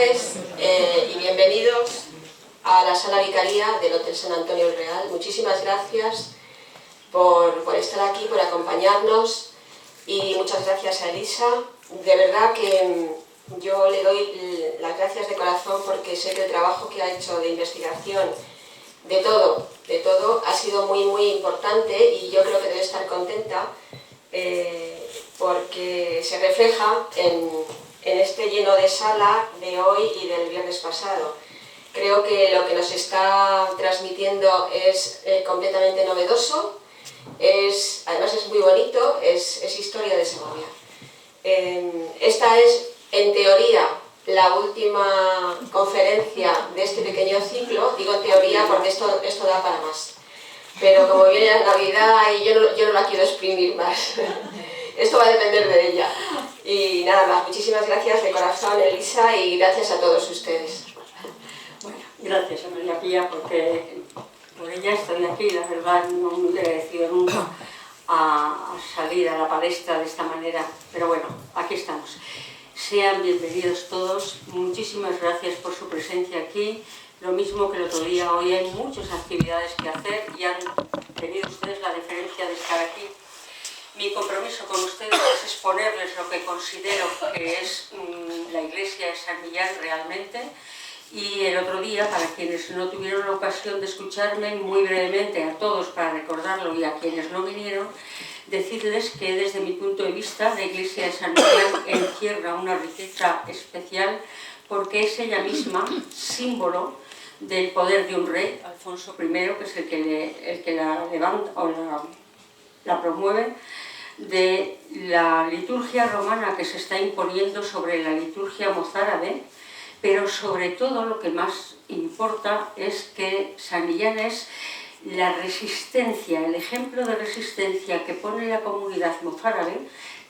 tardes y bienvenidos a la sala vicaría del Hotel San Antonio el Real. Muchísimas gracias por estar aquí, por acompañarnos, y muchas gracias a Elisa. De verdad que yo le doy las gracias de corazón, porque sé que el trabajo que ha hecho de investigación, de todo, ha sido muy importante, y yo creo que debe estar contenta porque se refleja en este lleno de sala de hoy y del viernes pasado. Creo que lo que nos está transmitiendo es completamente novedoso, además es muy bonito, es historia de Segovia. Esta es, en teoría, la última conferencia de este pequeño ciclo. Digo en teoría porque esto da para más. Pero como viene la Navidad y yo no la quiero exprimir más, esto va a depender de ella. Y nada más, muchísimas gracias de corazón, Elisa, y gracias a todos ustedes. Bueno, gracias a María Pía, porque por ella estoy aquí. La verdad, no me hubiera decidido nunca a salir a la palestra de esta manera, pero bueno, aquí estamos. Sean bienvenidos todos, muchísimas gracias por su presencia aquí. Lo mismo que el otro día, hoy hay muchas actividades que hacer y han tenido ustedes la deferencia de estar aquí. Mi compromiso con ustedes es exponerles lo que considero que es la iglesia de San Millán realmente. Y el otro día, para quienes no tuvieron la ocasión de escucharme, muy brevemente a todos para recordarlo, y a quienes no vinieron, decirles que desde mi punto de vista la iglesia de San Millán encierra una riqueza especial, porque es ella misma símbolo del poder de un rey, Alfonso I, que es el que la levanta o la promueve, de la liturgia romana que se está imponiendo sobre la liturgia mozárabe. Pero sobre todo lo que más importa es que San Millán es la resistencia, el ejemplo de resistencia que pone la comunidad mozárabe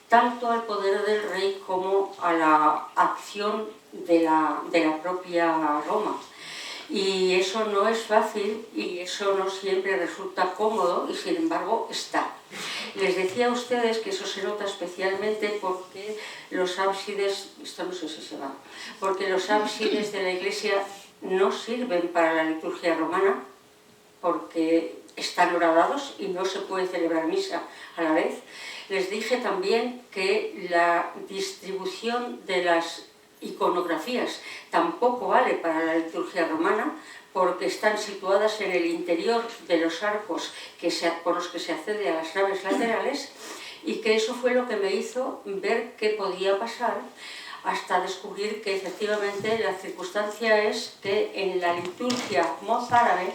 tanto al poder del rey como a la acción de la propia Roma. Y eso no es fácil y eso no siempre resulta cómodo, y sin embargo está. Les decía a ustedes que eso se nota especialmente porque los ábsides, esto no sé si se va, porque los ábsides de la iglesia no sirven para la liturgia romana, porque están horadados y no se puede celebrar misa a la vez. Les dije también que la distribución de las iconografías tampoco vale para la liturgia romana, porque están situadas en el interior de los arcos por los que se accede a las naves laterales, y que eso fue lo que me hizo ver qué podía pasar, hasta descubrir que efectivamente la circunstancia es que en la liturgia mozárabe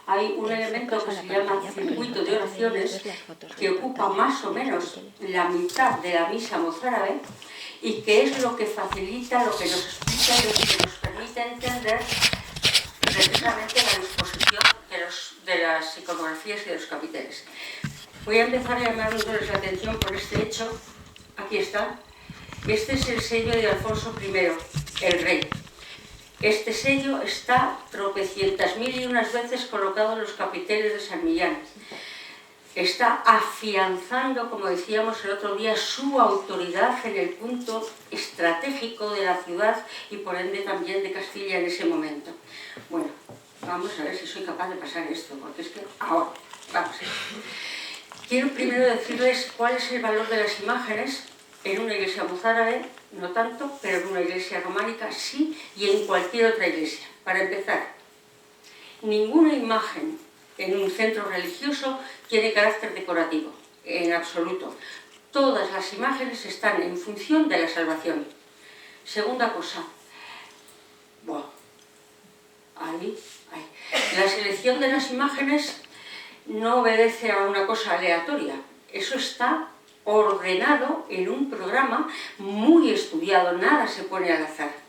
hay un elemento que se llama circuito de oraciones, que ocupa más o menos la mitad de la misa mozárabe, y que es lo que facilita, lo que nos explica y lo que nos permite entender precisamente la disposición de las iconografías y de los capiteles. Voy a empezar a llamarles la atención por este hecho. Aquí está. Este es el sello de Alfonso I, el rey. Este sello está tropecientas mil y unas veces colocado en los capiteles de San Millán. Está afianzando, como decíamos el otro día, su autoridad en el punto estratégico de la ciudad y por ende también de Castilla en ese momento. Bueno, vamos a ver si soy capaz de pasar esto, porque es que ahora, vamos a ver. Quiero primero decirles cuál es el valor de las imágenes en una iglesia mozárabe, no tanto, pero en una iglesia románica sí, y en cualquier otra iglesia. Para empezar, ninguna imagen en un centro religioso tiene carácter decorativo, en absoluto. Todas las imágenes están en función de la salvación. Segunda cosa, la selección de las imágenes no obedece a una cosa aleatoria. Eso está ordenado en un programa muy estudiado, nada se pone al azar.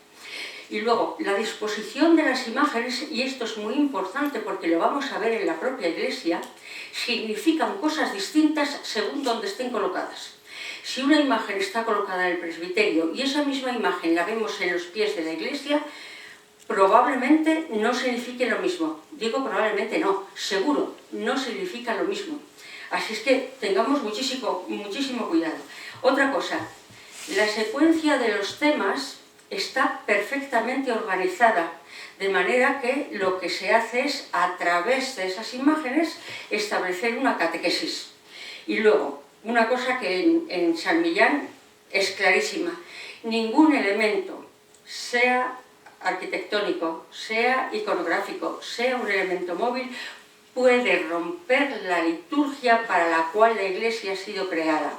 Y luego, la disposición de las imágenes, y esto es muy importante porque lo vamos a ver en la propia iglesia, significan cosas distintas según donde estén colocadas. Si una imagen está colocada en el presbiterio y esa misma imagen la vemos en los pies de la iglesia, probablemente no signifique lo mismo. Digo probablemente no, seguro, no significa lo mismo. Así es que tengamos muchísimo cuidado. Otra cosa, la secuencia de los temas está perfectamente organizada, de manera que lo que se hace es, a través de esas imágenes, establecer una catequesis. Y luego, una cosa que en San Millán es clarísima: ningún elemento, sea arquitectónico, sea iconográfico, sea un elemento móvil, puede romper la liturgia para la cual la Iglesia ha sido creada.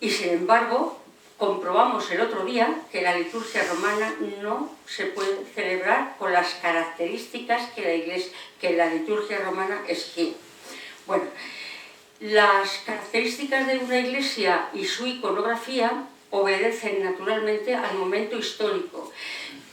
Y sin embargo, comprobamos el otro día que la liturgia romana no se puede celebrar con las características que la liturgia romana exige. Bueno, las características de una iglesia y su iconografía obedecen naturalmente al momento histórico.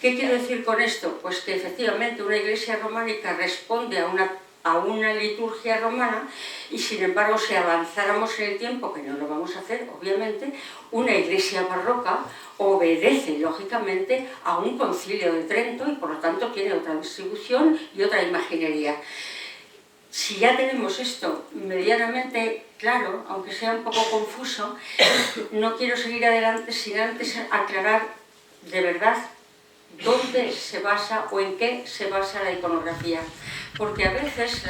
¿Qué quiero decir con esto? Pues que efectivamente una iglesia románica responde a una liturgia romana, y sin embargo, si avanzáramos en el tiempo, que no lo vamos a hacer obviamente, una iglesia barroca obedece lógicamente a un concilio de Trento y por lo tanto tiene otra distribución y otra imaginería. Si ya tenemos esto medianamente claro, aunque sea un poco confuso, no quiero seguir adelante sin antes aclarar de verdad dónde se basa o en qué se basa la iconografía. Porque a veces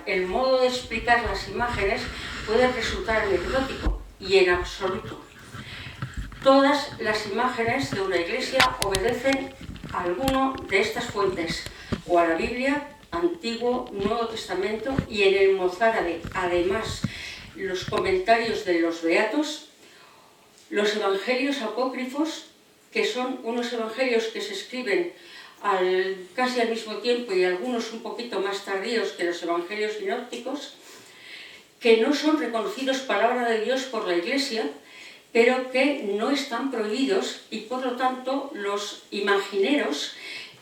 el modo de explicar las imágenes puede resultar anecdótico, y en absoluto. Todas las imágenes de una iglesia obedecen a alguno de estas fuentes, o a la Biblia, Antiguo, Nuevo Testamento, y en el mozárabe, además, los comentarios de los beatos, los evangelios apócrifos, que son unos evangelios que se escriben casi al mismo tiempo y algunos un poquito más tardíos que los evangelios sinópticos, que no son reconocidos palabra de Dios por la Iglesia, pero que no están prohibidos, y por lo tanto los imagineros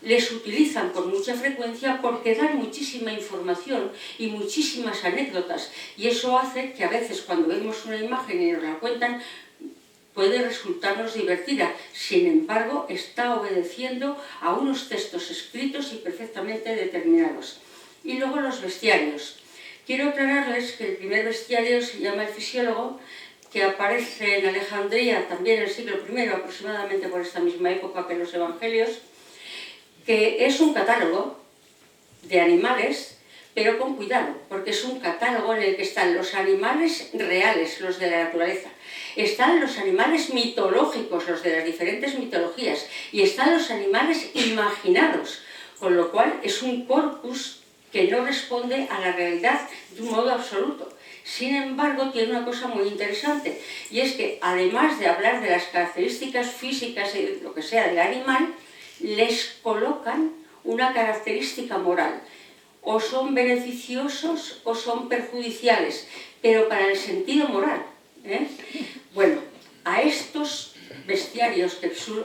les utilizan con mucha frecuencia porque dan muchísima información y muchísimas anécdotas, y eso hace que a veces cuando vemos una imagen y nos la cuentan puede resultarnos divertida. Sin embargo, está obedeciendo a unos textos escritos y perfectamente determinados. Y luego los bestiarios. Quiero aclararles que el primer bestiario se llama el Fisiólogo, que aparece en Alejandría también en el siglo I, aproximadamente por esta misma época que los evangelios, que es un catálogo de animales, pero con cuidado, porque es un catálogo en el que están los animales reales, los de la naturaleza, están los animales mitológicos, los de las diferentes mitologías, y están los animales imaginados, con lo cual es un corpus que no responde a la realidad de un modo absoluto. Sin embargo, tiene una cosa muy interesante, y es que además de hablar de las características físicas y lo que sea del animal, les colocan una característica moral. O son beneficiosos o son perjudiciales, pero para el sentido moral. Bueno, a estos bestiarios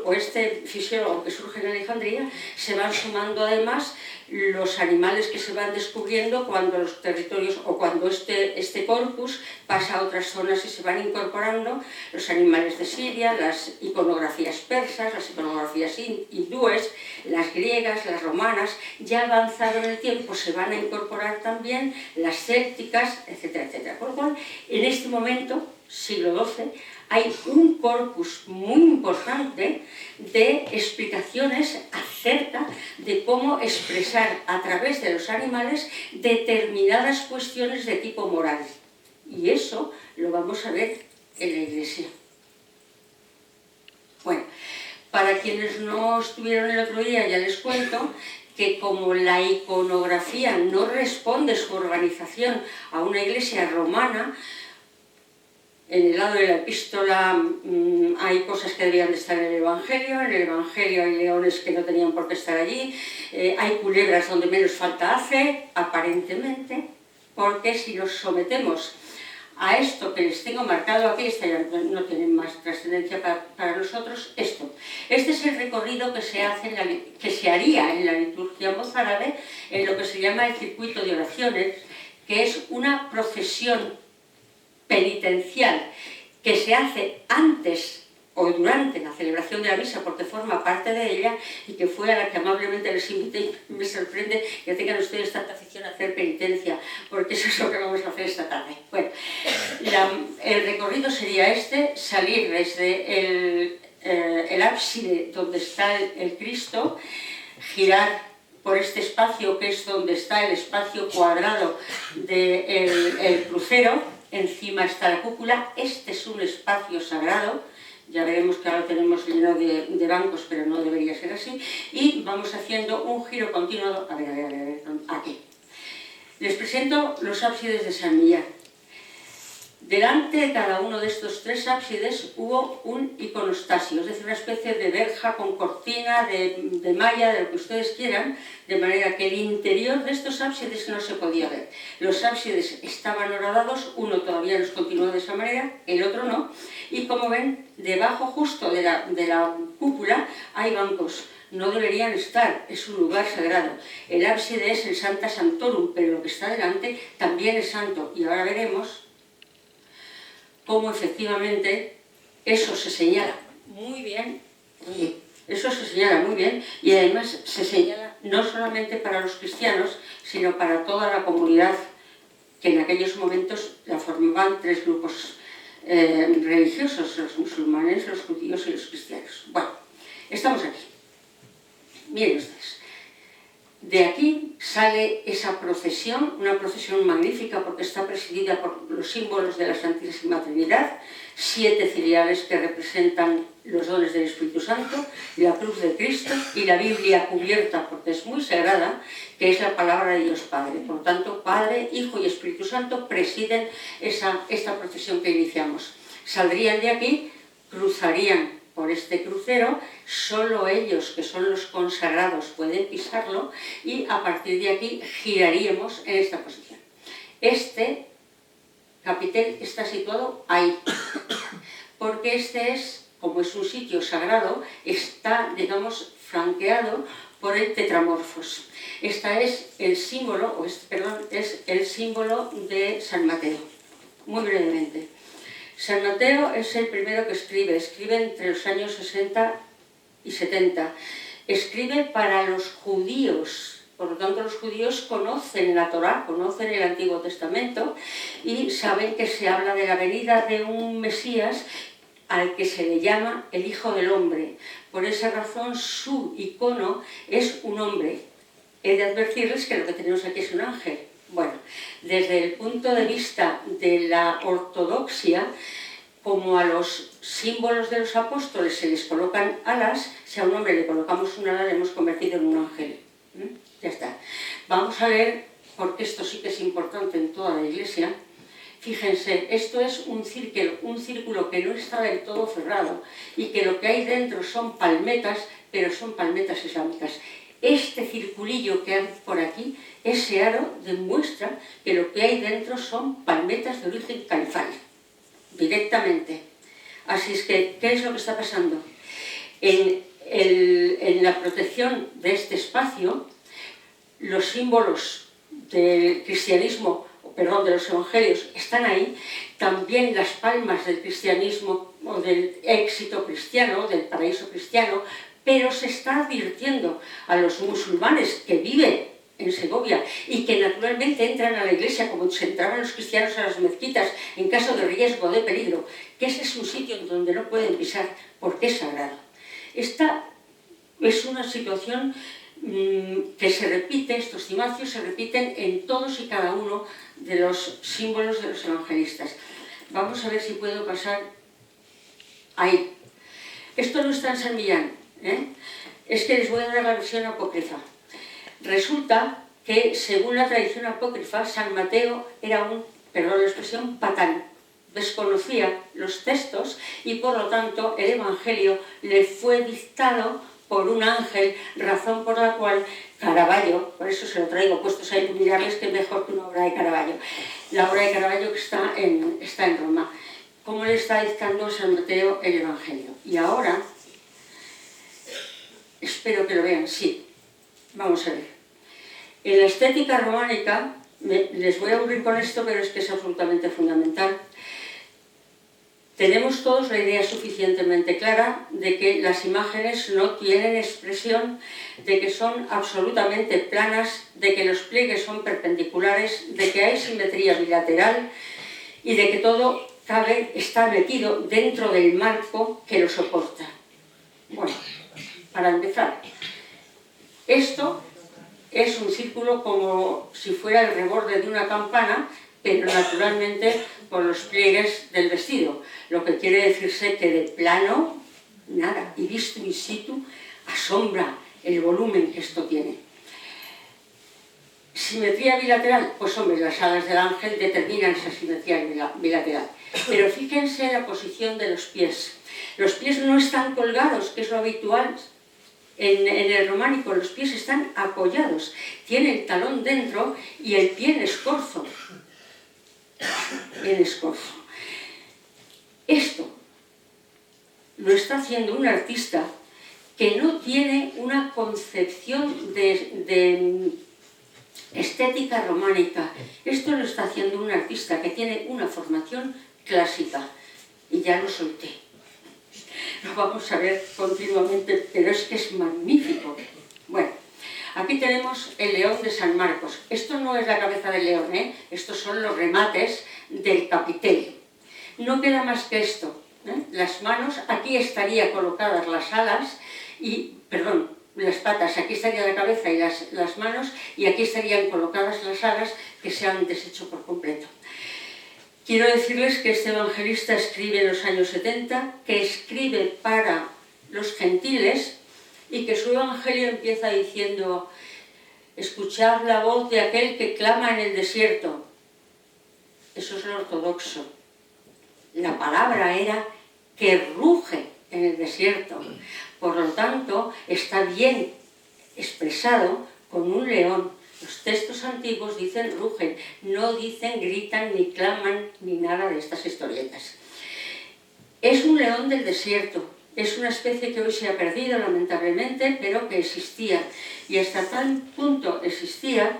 o este fisiólogo que surge en Alejandría se van sumando además los animales que se van descubriendo cuando los territorios o cuando este corpus pasa a otras zonas y se van incorporando los animales de Siria, las iconografías persas, las iconografías hindúes, las griegas, las romanas. Ya avanzado en el tiempo se van a incorporar también las célticas, etcétera, etcétera. Por lo cual, en este momento, siglo XII, hay un corpus muy importante de explicaciones acerca de cómo expresar a través de los animales determinadas cuestiones de tipo moral. Y eso lo vamos a ver en la Iglesia. Bueno, para quienes no estuvieron el otro día, ya les cuento que como la iconografía no responde su organización a una iglesia romana, en el lado de la epístola hay cosas que deberían de estar en el Evangelio hay leones que no tenían por qué estar allí, hay culebras donde menos falta hace, aparentemente, porque si nos sometemos a esto que les tengo marcado aquí, esta ya no tiene más trascendencia para nosotros, este es el recorrido que se haría en la liturgia mozárabe, en lo que se llama el circuito de oraciones, que es una procesión penitencial que se hace antes o durante la celebración de la misa, porque forma parte de ella, y que fue a la que amablemente les invité. Y me sorprende que tengan ustedes tanta afición a hacer penitencia, porque eso es lo que vamos a hacer esta tarde. Bueno, el recorrido sería salir desde el ábside donde está el Cristo, girar por este espacio que es donde está el espacio cuadrado del crucero, encima está la cúpula. Este es un espacio sagrado, ya veremos que ahora lo tenemos lleno de bancos, pero no debería ser así, y vamos haciendo un giro continuado. A ver, aquí. Les presento los ábsides de San Millán. Delante de cada uno de estos tres ábsides hubo un iconostasio, es decir, una especie de verja con cortina, de malla, de lo que ustedes quieran, de manera que el interior de estos ábsides no se podía ver. Los ábsides estaban horadados, uno todavía nos continúa de esa manera, el otro no, y como ven, debajo justo de la cúpula hay bancos. No deberían estar, es un lugar sagrado. El ábside es el Sancta Sanctorum, pero lo que está delante también es santo, y ahora veremos cómo efectivamente eso se señala muy bien, y además se señala no solamente para los cristianos, sino para toda la comunidad, que en aquellos momentos la formaban tres grupos religiosos: los musulmanes, los judíos y los cristianos. Bueno, estamos aquí. Miren ustedes. De aquí sale esa procesión, una procesión magnífica porque está presidida por los símbolos de la Santísima Trinidad, 7 ciriales que representan los dones del Espíritu Santo, la cruz de Cristo y la Biblia cubierta, porque es muy sagrada, que es la palabra de Dios Padre. Por tanto, Padre, Hijo y Espíritu Santo presiden esta procesión que iniciamos. Saldrían de aquí, cruzarían por este crucero, solo ellos, que son los consagrados, pueden pisarlo, y a partir de aquí giraríamos en esta posición. Este capitel está situado ahí, porque este es, como es un sitio sagrado, está, digamos, flanqueado por el tetramorfos. Este es el símbolo, es el símbolo de San Mateo. Muy brevemente. San Mateo es el primero que escribe entre los años 60 y 70. Escribe para los judíos, por lo tanto los judíos conocen la Torá, conocen el Antiguo Testamento y saben que se habla de la venida de un Mesías al que se le llama el Hijo del Hombre. Por esa razón su icono es un hombre. He de advertirles que lo que tenemos aquí es un ángel. Bueno, desde el punto de vista de la ortodoxia, como a los símbolos de los apóstoles se les colocan alas, si a un hombre le colocamos un ala, le hemos convertido en un ángel. Ya está. Vamos a ver, porque esto sí que es importante en toda la Iglesia. Fíjense, esto es un círculo que no está del todo cerrado y que lo que hay dentro son palmetas, pero son palmetas islámicas. Este circulillo que hay por aquí, ese aro, demuestra que lo que hay dentro son palmetas de origen califal, directamente. Así es que, ¿qué es lo que está pasando? En la protección de este espacio, los símbolos del cristianismo, perdón, de los evangelios, están ahí. También las palmas del cristianismo, o del éxito cristiano, del paraíso cristiano, pero se está advirtiendo a los musulmanes que viven en Segovia y que naturalmente entran a la iglesia como se entraban los cristianos a las mezquitas en caso de riesgo, de peligro, que ese es un sitio en donde no pueden pisar porque es sagrado. Esta es una situación que se repite, estos cimacios se repiten en todos y cada uno de los símbolos de los evangelistas. Vamos a ver si puedo pasar ahí. Esto no está en San Millán, es que les voy a dar la versión apócrifa. Resulta que, según la tradición apócrifa, San Mateo era un, perdón la expresión, patán. Desconocía los textos y, por lo tanto, el Evangelio le fue dictado por un ángel, razón por la cual Caravaggio, por eso se lo traigo puestos a iluminarles, que es mejor que una obra de Caravaggio. La obra de Caravaggio que está en Roma. ¿Cómo le está dictando a San Mateo el Evangelio? Y ahora, espero que lo vean, sí. Vamos a ver. En la estética románica, les voy a aburrir con esto, pero es que es absolutamente fundamental. Tenemos todos la idea suficientemente clara de que las imágenes no tienen expresión, de que son absolutamente planas, de que los pliegues son perpendiculares, de que hay simetría bilateral y de que todo está metido dentro del marco que lo soporta. Bueno, para empezar, esto es un círculo como si fuera el reborde de una campana, pero naturalmente con los pliegues del vestido, lo que quiere decirse que de plano, nada, y visto in situ, asombra el volumen que esto tiene. Simetría bilateral, pues hombre, las alas del ángel determinan esa simetría bilateral. Pero fíjense la posición de los pies. Los pies no están colgados, que es lo habitual en el románico, los pies están apoyados. Tiene el talón dentro y el pie en escorzo. En escorzo. Esto lo está haciendo un artista que no tiene una concepción de estética románica. Esto lo está haciendo un artista que tiene una formación clásica. Y ya lo solté. Lo vamos a ver continuamente, pero es que es magnífico. Bueno, aquí tenemos el león de San Marcos. Esto no es la cabeza del león, ¿eh? Estos son los remates del capitel. No queda más que esto, ¿eh? Las manos, aquí estarían colocadas las alas y, perdón, las patas, aquí estaría la cabeza y las manos, y aquí estarían colocadas las alas que se han deshecho por completo. Quiero decirles que este evangelista escribe en los años 70, que escribe para los gentiles y que su evangelio empieza diciendo: escuchad la voz de aquel que clama en el desierto. Eso es lo ortodoxo. La palabra era que ruge en el desierto. Por lo tanto, está bien expresado con un león. Los textos antiguos dicen rugen, no dicen gritan, ni claman, ni nada de estas historietas. Es un león del desierto, es una especie que hoy se ha perdido lamentablemente, pero que existía. Y hasta tal punto existía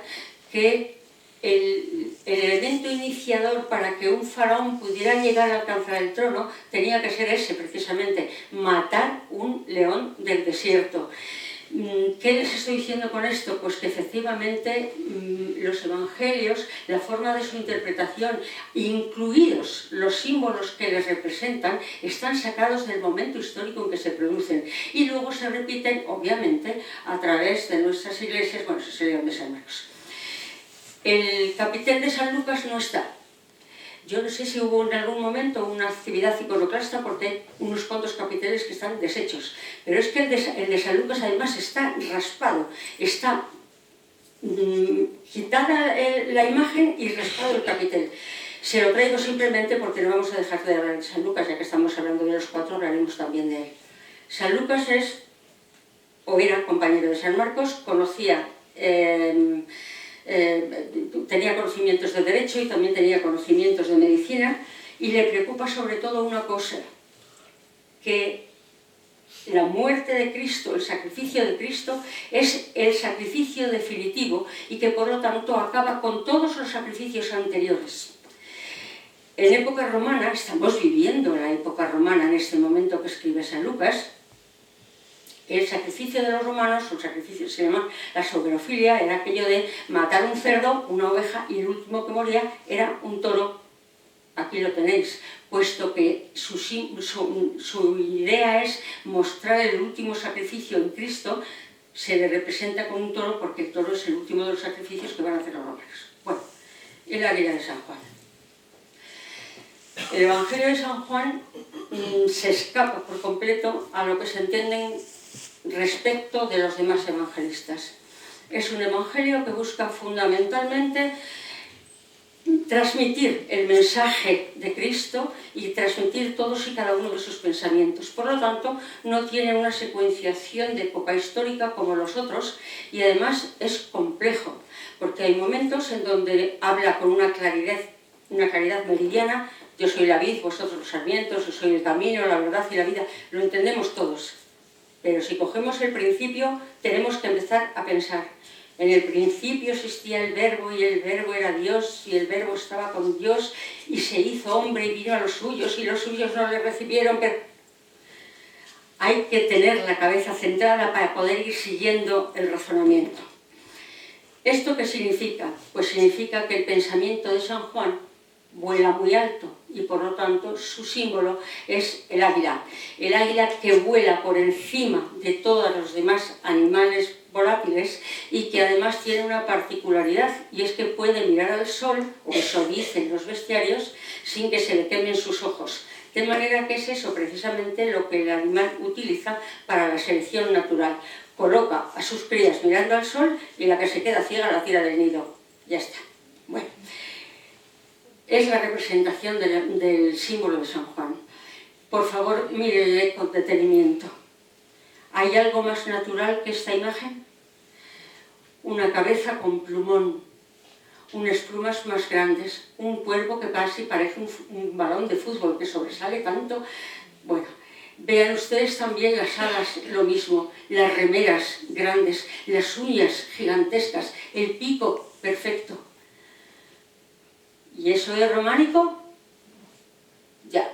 que el elemento iniciador para que un faraón pudiera llegar a alcanzar el trono tenía que ser ese, precisamente, matar un león del desierto. ¿Qué les estoy diciendo con esto? Pues que efectivamente los evangelios, la forma de su interpretación, incluidos los símbolos que les representan, están sacados del momento histórico en que se producen y luego se repiten, obviamente, a través de nuestras iglesias. Bueno, ese es el león de San Marcos. El capitel de San Lucas no está. Yo no sé si hubo en algún momento una actividad iconoclasta porque hay unos cuantos capiteles que están deshechos. Pero es que el de San Lucas además está raspado, está quitada la imagen y raspado el capitel. Se lo traigo simplemente porque no vamos a dejar de hablar de San Lucas, ya que estamos hablando de los cuatro, hablaremos también de él. San Lucas es, o era compañero de San Marcos, conocía... tenía conocimientos de derecho y también tenía conocimientos de medicina, y le preocupa sobre todo una cosa, que la muerte de Cristo, el sacrificio de Cristo, es el sacrificio definitivo y que por lo tanto acaba con todos los sacrificios anteriores. En época romana, estamos viviendo la época romana en este momento que escribe San Lucas. El sacrificio de los romanos, un sacrificio se llama la soberofilia, era aquello de matar un cerdo, una oveja, y el último que moría era un toro. Aquí lo tenéis, puesto que su idea es mostrar el último sacrificio en Cristo, se le representa con un toro porque el toro es el último de los sacrificios que van a hacer los romanos. Bueno, el águila de San Juan. El Evangelio de San Juan se escapa por completo a lo que se entienden respecto de los demás evangelistas. Es un evangelio que busca fundamentalmente transmitir el mensaje de Cristo y transmitir todos y cada uno de sus pensamientos. Por lo tanto, no tiene una secuenciación de época histórica como los otros, y además es complejo, porque hay momentos en donde habla con una claridad meridiana. Yo soy la vid, vosotros los sarmientos, yo soy el camino, la verdad y la vida. Lo entendemos todos. Pero si cogemos el principio, tenemos que empezar a pensar. En el principio existía el verbo y el verbo era Dios y el verbo estaba con Dios y se hizo hombre y vino a los suyos y los suyos no le recibieron. Pero hay que tener la cabeza centrada para poder ir siguiendo el razonamiento. ¿Esto qué significa? Pues significa que el pensamiento de San Juan vuela muy alto y por lo tanto su símbolo es el águila. El águila que vuela por encima de todos los demás animales volátiles y que además tiene una particularidad, y es que puede mirar al sol, o eso dicen los bestiarios, sin que se le quemen sus ojos. De manera que es eso precisamente lo que el animal utiliza para la selección natural. Coloca a sus crías mirando al sol y la que se queda ciega la tira del nido. Ya está. Bueno, es la representación del símbolo de San Juan. Por favor, mírenle con detenimiento. ¿Hay algo más natural que esta imagen? Una cabeza con plumón, unas plumas más grandes, un cuerpo que casi parece un balón de fútbol que sobresale tanto. Bueno, vean ustedes también las alas, lo mismo, las remeras grandes, las uñas gigantescas, el pico perfecto. ¿Y eso es románico? Ya.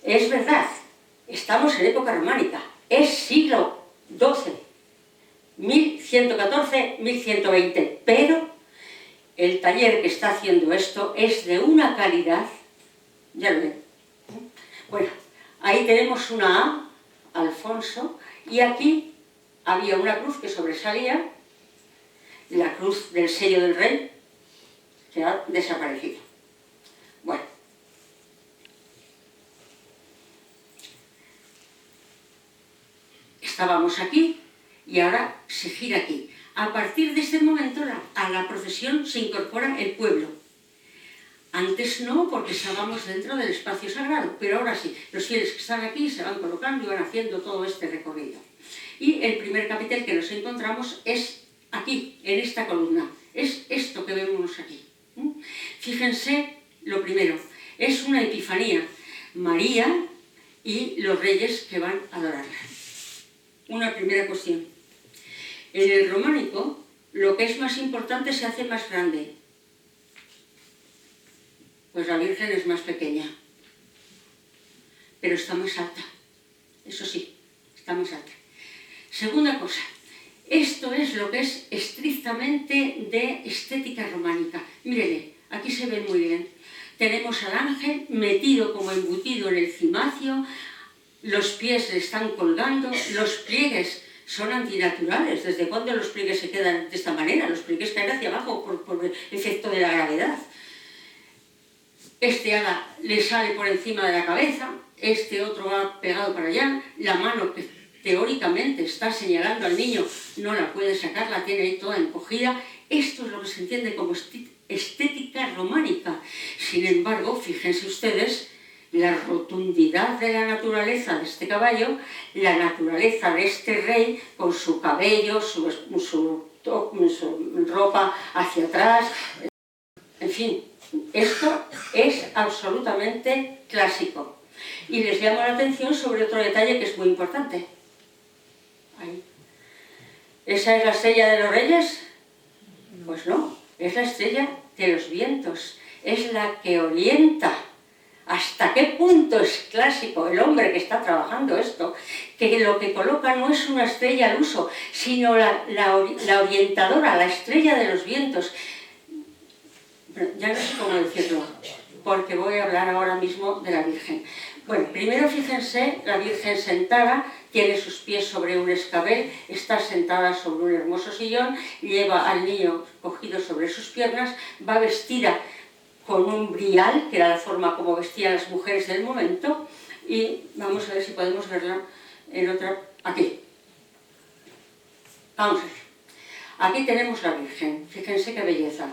Es verdad, estamos en época románica, es siglo XII, 1114-1120, pero el taller que está haciendo esto es de una calidad, ya lo ven. Bueno, ahí tenemos una A, Alfonso, y aquí había una cruz que sobresalía, la cruz del sello del rey, que ha desaparecido. Bueno. Estábamos aquí y ahora se gira aquí. A partir de este momento a la procesión se incorpora el pueblo. Antes no, porque estábamos dentro del espacio sagrado, pero ahora sí. Los fieles que están aquí se van colocando y van haciendo todo este recorrido. Y el primer capitel que nos encontramos es aquí, en esta columna. Es esto que vemos aquí. Fíjense lo primero, es una epifanía. María y los reyes que van a adorarla. Una primera cuestión. En el románico, lo que es más importante se hace más grande. Pues la Virgen es más pequeña. Pero está más alta. Eso sí, está más alta. Segunda cosa. Esto es lo que es estrictamente de estética románica. Mírenle, aquí se ve muy bien. Tenemos al ángel metido como embutido en el cimacio, los pies le están colgando, los pliegues son antinaturales. ¿Desde cuándo los pliegues se quedan de esta manera? Los pliegues caen hacia abajo por el efecto de la gravedad. Este ala le sale por encima de la cabeza, este otro va pegado para allá, la mano que teóricamente está señalando al niño no la puede sacar, la tiene ahí toda encogida. Esto es lo que se entiende como estética románica. Sin embargo, fíjense ustedes la rotundidad de la naturaleza de este caballo, la naturaleza de este rey con su cabello, su ropa hacia atrás. En fin, esto es absolutamente clásico. Y les llamo la atención sobre otro detalle que es muy importante. Ahí. ¿Esa es la estrella de los reyes? Pues no, es la estrella de los vientos, es la que orienta. ¿Hasta qué punto es clásico el hombre que está trabajando esto? Que lo que coloca no es una estrella al uso, sino la orientadora, la estrella de los vientos. Ya no sé cómo decirlo, porque voy a hablar ahora mismo de la Virgen. Bueno, primero fíjense, la Virgen sentada, tiene sus pies sobre un escabel, está sentada sobre un hermoso sillón, lleva al niño cogido sobre sus piernas, va vestida con un brial, que era la forma como vestían las mujeres del momento, y vamos a ver si podemos verla en otra, aquí. Vamos a ver. Aquí tenemos la Virgen, fíjense qué belleza.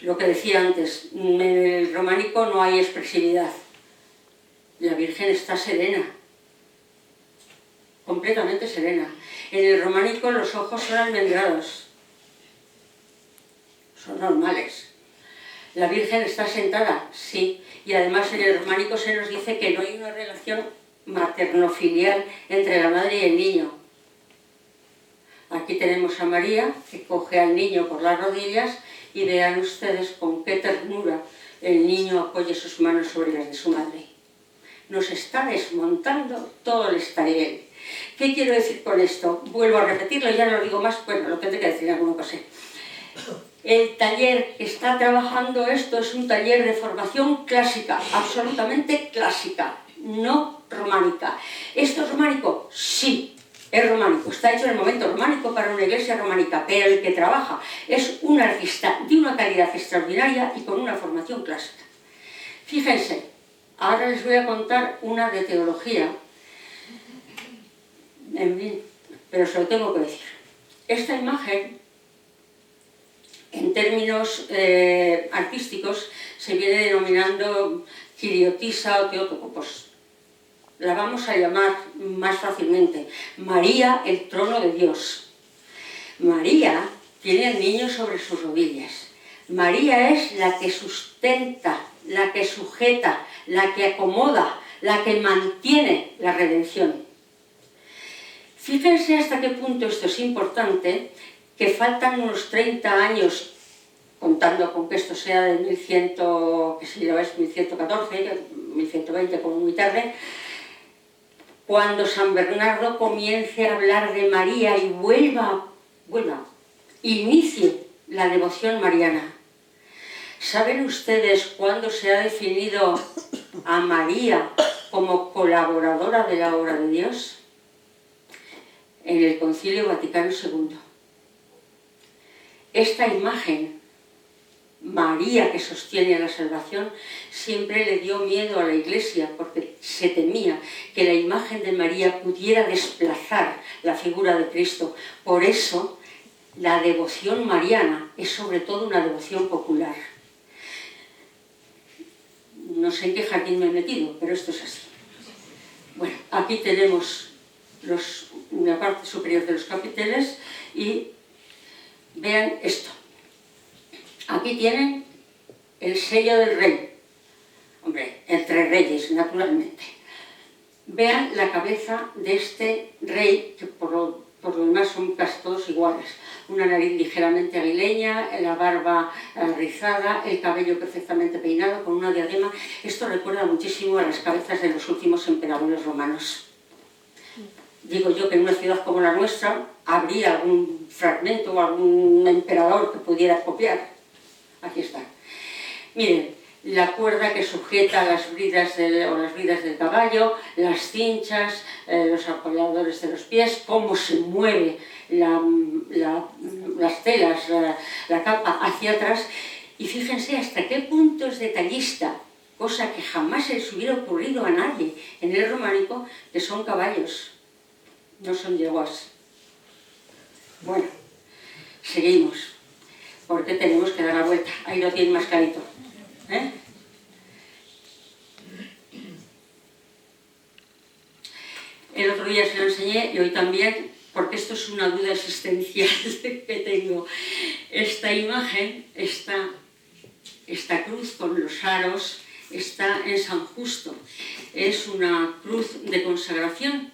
Lo que decía antes, en el románico no hay expresividad. La Virgen está serena, completamente serena. En el románico los ojos son almendrados, son normales. La Virgen está sentada, sí, y además en el románico se nos dice que no hay una relación materno-filial entre la madre y el niño. Aquí tenemos a María, que coge al niño por las rodillas, y vean ustedes con qué ternura el niño apoya sus manos sobre las de su madre. Nos está desmontando todo el estarel. ¿Qué quiero decir con esto? Vuelvo a repetirlo, ya no lo digo más, bueno, lo tendré que decir en alguna ocasión. El taller que está trabajando esto es un taller de formación clásica, absolutamente clásica, no románica. ¿Esto es románico? Sí, es románico. Está hecho en el momento románico para una iglesia románica, pero el que trabaja es un artista de una calidad extraordinaria y con una formación clásica. Fíjense, ahora les voy a contar una de teología, en fin, pero se lo tengo que decir. Esta imagen, en términos artísticos, se viene denominando Kyriotisa o Theotokos. La vamos a llamar más fácilmente María, el trono de Dios. María tiene al niño sobre sus rodillas. María es la que sustenta, la que sujeta, la que acomoda, la que mantiene la redención. Fíjense hasta qué punto esto es importante, que faltan unos 30 años, contando con que esto sea de 1100, que si lo es 1114, 1120 como muy tarde, cuando San Bernardo comience a hablar de María y inicie la devoción mariana. ¿Saben ustedes cuándo se ha definido a María como colaboradora de la obra de Dios? En el Concilio Vaticano II. Esta imagen, María que sostiene a la salvación, siempre le dio miedo a la Iglesia porque se temía que la imagen de María pudiera desplazar la figura de Cristo. Por eso, la devoción mariana es sobre todo una devoción popular. No sé en qué jardín me he metido, pero esto es así. Bueno, aquí tenemos una parte superior de los capiteles y vean esto. Aquí tienen el sello del rey. Hombre, entre reyes, naturalmente. Vean la cabeza de este rey, que por lo demás son casi todos iguales. Una nariz ligeramente aguileña, la barba rizada, el cabello perfectamente peinado, con una diadema. Esto recuerda muchísimo a las cabezas de los últimos emperadores romanos. Digo yo que en una ciudad como la nuestra habría algún fragmento o algún emperador que pudiera copiar. Aquí está. Miren, la cuerda que sujeta las bridas del caballo, las cinchas, los apoyadores de los pies, cómo se mueve las telas, la capa hacia atrás. Y fíjense hasta qué punto es detallista, cosa que jamás se les hubiera ocurrido a nadie en el románico, que son caballos. No son yeguas. Bueno, seguimos, porque tenemos que dar la vuelta. Ahí lo tienen más clarito. El otro día se lo enseñé y hoy también, porque esto es una duda existencial que tengo. Esta imagen, esta cruz con los aros, está en San Justo. Es una cruz de consagración.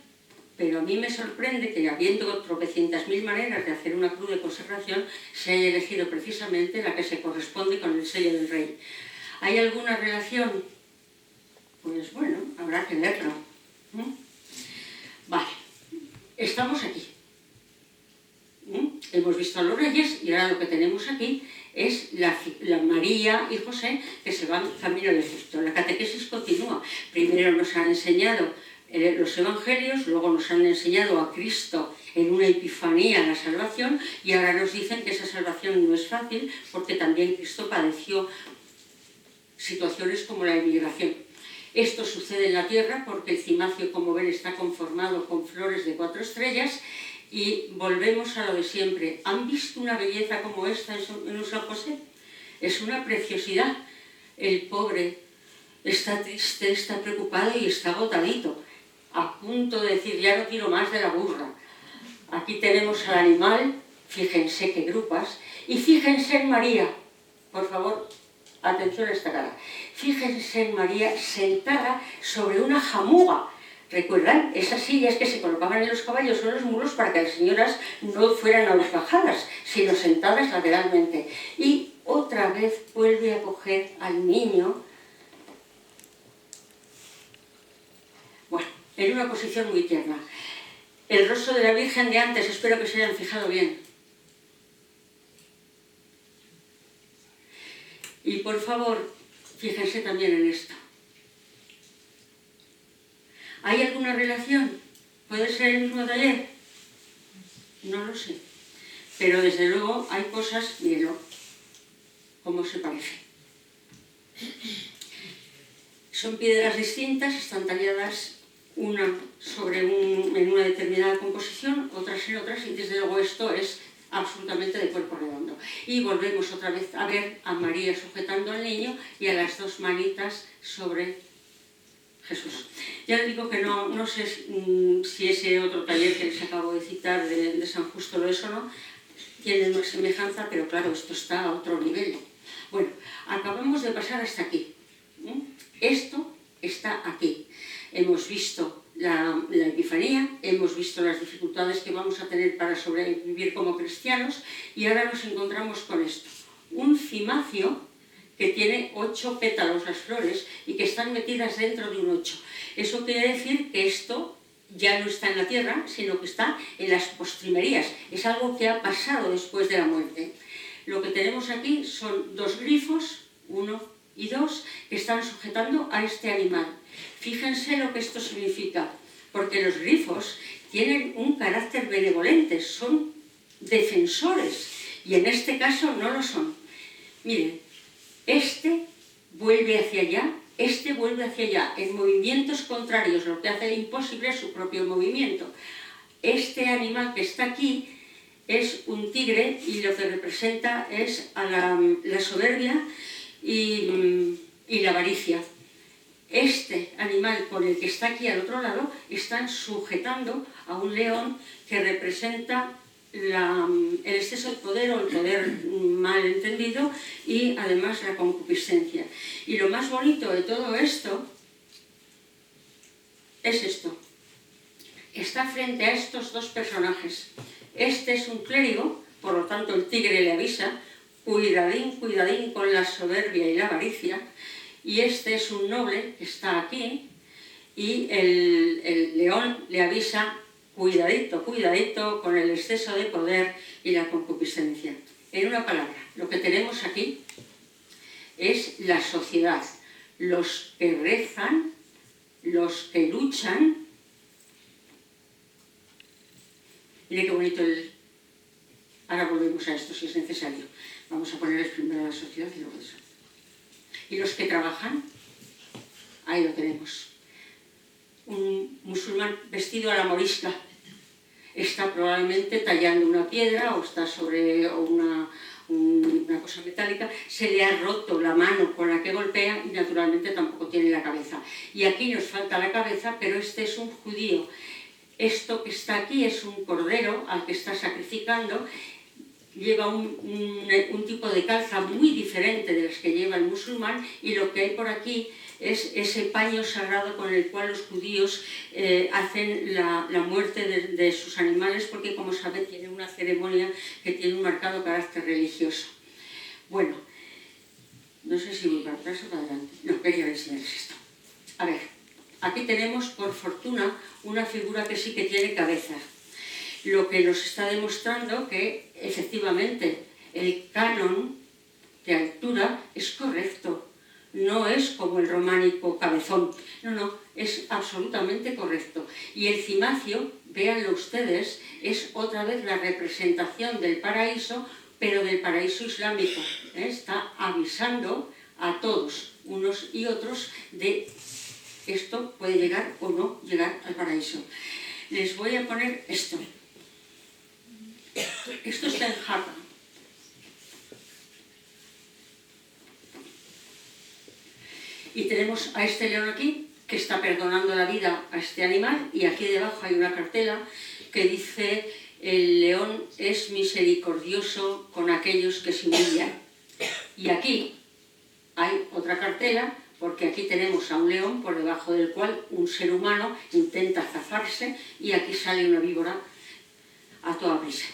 Pero a mí me sorprende que, habiendo tropecientas mil maneras de hacer una cruz de consagración, se haya elegido precisamente la que se corresponde con el sello del rey. ¿Hay alguna relación? Pues bueno, habrá que verlo. Vale, estamos aquí. Hemos visto a los reyes y ahora lo que tenemos aquí es la María y José que se van camino al Egipto. La catequesis continúa. Primero nos han enseñado los evangelios, luego nos han enseñado a Cristo en una epifanía la salvación y ahora nos dicen que esa salvación no es fácil porque también Cristo padeció situaciones como la emigración. Esto sucede en la tierra porque el cimacio, como ven, está conformado con flores de 4 estrellas y volvemos a lo de siempre. ¿Han visto una belleza como esta en un San José? Es una preciosidad. El pobre está triste, está preocupado y está agotadito, a punto de decir, ya no tiro más de la burra. Aquí tenemos al animal, fíjense qué grupas, y fíjense en María, por favor, atención a esta cara. Fíjense en María sentada sobre una jamuga. ¿Recuerdan? Esas sillas que se colocaban en los caballos o en los mulos para que las señoras no fueran ahorcajadas, sino sentadas lateralmente. Y otra vez vuelve a coger al niño, bueno, en una posición muy tierna. El rostro de la Virgen de antes, espero que se hayan fijado bien. por favor, fíjense también en esto. ¿Hay alguna relación? ¿Puede ser el mismo taller? No lo sé. Pero desde luego hay cosas, mírenlo, cómo se parece. Son piedras distintas, están talladas una en una determinada composición, otras en otras, y desde luego esto es absolutamente de cuerpo redondo. Y volvemos otra vez a ver a María sujetando al niño y a las dos manitas sobre Jesús. Ya les digo que no sé si ese otro taller que les acabo de citar de San Justo lo es o no, tiene una semejanza, pero claro, esto está a otro nivel. Bueno, acabamos de pasar hasta aquí. Esto está aquí. Hemos visto la Epifanía, hemos visto las dificultades que vamos a tener para sobrevivir como cristianos y ahora nos encontramos con esto. Un cimacio que tiene 8 pétalos las flores y que están metidas dentro de un 8. Eso quiere decir que esto ya no está en la tierra, sino que está en las postrimerías. Es algo que ha pasado después de la muerte. Lo que tenemos aquí son 2 grifos, 1 y 2, que están sujetando a este animal. Fíjense lo que esto significa, porque los grifos tienen un carácter benevolente, son defensores, y en este caso no lo son. Miren, este vuelve hacia allá, este vuelve hacia allá, en movimientos contrarios, lo que hace imposible su propio movimiento. Este animal que está aquí es un tigre y lo que representa es a la soberbia y la avaricia. Este animal con el que está aquí al otro lado están sujetando a un león que representa el exceso de poder o el poder mal entendido y además la concupiscencia. Y lo más bonito de todo esto es esto. Está frente a estos dos personajes. Este es un clérigo, por lo tanto el tigre le avisa, cuidadín, cuidadín con la soberbia y la avaricia, y este es un noble que está aquí, y el león le avisa, cuidadito, cuidadito con el exceso de poder y la concupiscencia. En una palabra, lo que tenemos aquí es la sociedad, los que rezan, los que luchan. Mire qué bonito Ahora volvemos a esto si es necesario. Vamos a ponerles primero a la sociedad y luego eso. Y los que trabajan, ahí lo tenemos. Un musulmán vestido a la morisca está probablemente tallando una piedra o está sobre una cosa metálica, se le ha roto la mano con la que golpea y naturalmente tampoco tiene la cabeza. Y aquí nos falta la cabeza, pero este es un judío. Esto que está aquí es un cordero al que está sacrificando, lleva un tipo de calza muy diferente de las que lleva el musulmán y lo que hay por aquí es ese paño sagrado con el cual los judíos hacen la muerte de sus animales porque, como saben, tiene una ceremonia que tiene un marcado carácter religioso. Bueno, no sé si voy para atrás o para adelante. No, quería enseñarles esto. A ver, aquí tenemos, por fortuna, una figura que sí que tiene cabeza. Lo que nos está demostrando que, efectivamente, el canon de altura es correcto. No es como el románico cabezón. No, es absolutamente correcto. Y el cimacio, véanlo ustedes, es otra vez la representación del paraíso, pero del paraíso islámico. Está avisando a todos, unos y otros, de esto puede llegar o no llegar al paraíso. Les voy a poner esto. Esto está en Jaca. Y tenemos a este león aquí, que está perdonando la vida a este animal, y aquí debajo hay una cartela que dice: el león es misericordioso con aquellos que se humillan. Y aquí hay otra cartela, porque aquí tenemos a un león por debajo del cual un ser humano intenta zafarse, y aquí sale una víbora a toda prisa.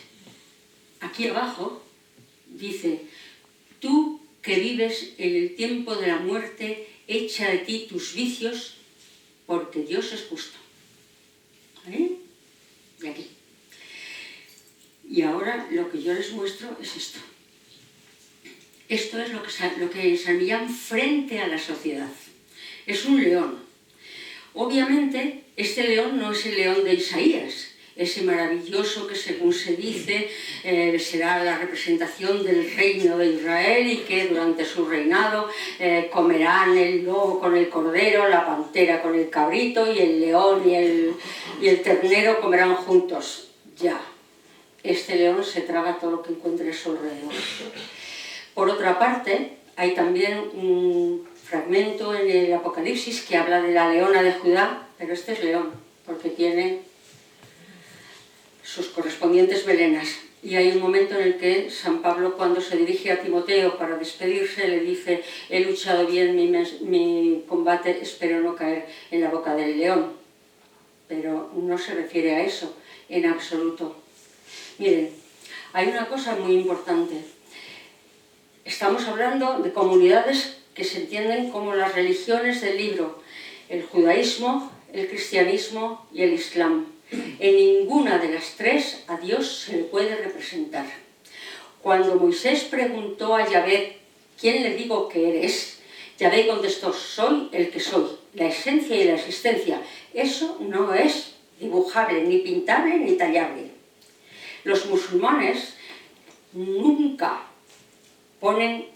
Aquí abajo dice: tú que vives en el tiempo de la muerte, echa de ti tus vicios, porque Dios es justo. ¿Vale? Y aquí. Y ahora lo que yo les muestro es esto. Esto es lo que San Millán frente a la sociedad. Es un león. Obviamente, este león no es el león de Isaías, ese maravilloso que, según se dice, será la representación del reino de Israel y que durante su reinado comerán el lobo con el cordero, la pantera con el cabrito y el león y el ternero comerán juntos. Ya, este león se traga todo lo que encuentre a su alrededor. Por otra parte, hay también un fragmento en el Apocalipsis que habla de la leona de Judá, pero este es león, porque tiene sus correspondientes melenas. Y hay un momento en el que San Pablo, cuando se dirige a Timoteo para despedirse, le dice: he luchado bien mi combate, espero no caer en la boca del león. Pero no se refiere a eso en absoluto. Miren, hay una cosa muy importante. Estamos hablando de comunidades que se entienden como las religiones del libro: el judaísmo, el cristianismo y el islam. En ninguna de las tres a Dios se le puede representar. Cuando Moisés preguntó a Yahvé: ¿quién le digo que eres?, Yahvé contestó: soy el que soy, la esencia y la existencia. Eso no es dibujable, ni pintable, ni tallable. Los musulmanes nunca ponen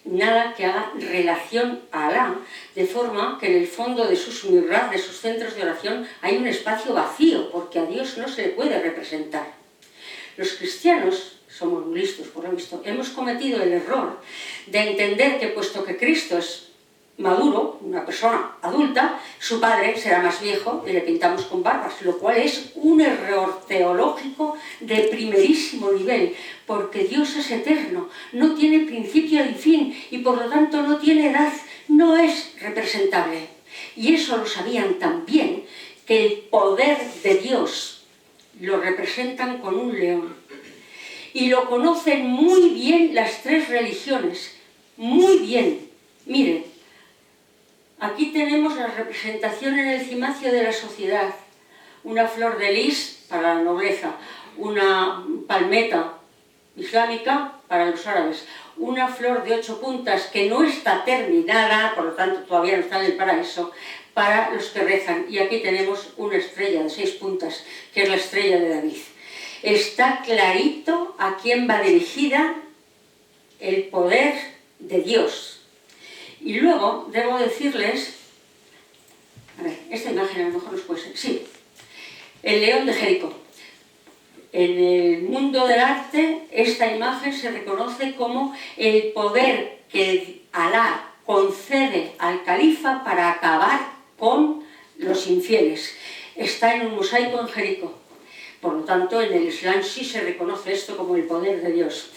nada que haga relación a Alá, de forma que en el fondo de sus mihrab, de sus centros de oración, hay un espacio vacío, porque a Dios no se le puede representar. Los cristianos somos muy listos, por lo visto. Hemos cometido el error de entender que, puesto que Cristo es maduro, una persona adulta, su padre será más viejo y le pintamos con barbas, lo cual es un error teológico de primerísimo nivel, porque Dios es eterno, no tiene principio ni fin y por lo tanto no tiene edad, no es representable. Y eso lo sabían también, que el poder de Dios lo representan con un león. Y lo conocen muy bien las tres religiones, muy bien. Miren, aquí tenemos la representación en el cimacio de la sociedad. Una flor de lis para la nobleza, una palmeta islámica para los árabes, una flor de 8 puntas que no está terminada, por lo tanto todavía no está en el paraíso, para los que rezan. Y aquí tenemos una estrella de 6 puntas, que es la estrella de David. Está clarito a quién va dirigida el poder de Dios. Y luego debo decirles, a ver, esta imagen a lo mejor os puede ser, sí, el león de Jericó. En el mundo del arte, esta imagen se reconoce como el poder que Alá concede al califa para acabar con los infieles. Está en un mosaico en Jericó. Por lo tanto, en el Islam sí se reconoce esto como el poder de Dios.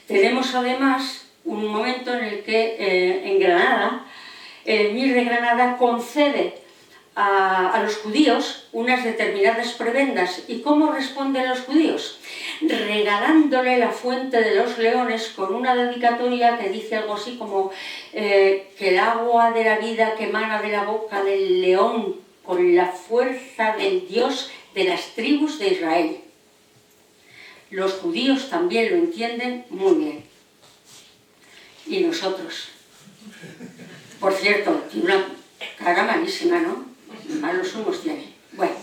Tenemos además un momento en el que en Granada, el emir de Granada concede a los judíos unas determinadas prebendas. ¿Y cómo responden los judíos? Regalándole la fuente de los leones con una dedicatoria que dice algo así como que el agua de la vida que emana de la boca del león con la fuerza del Dios de las tribus de Israel. Los judíos también lo entienden muy bien. Y nosotros. Por cierto, tiene una cara malísima, ¿no? Malos humos tiene. Bueno,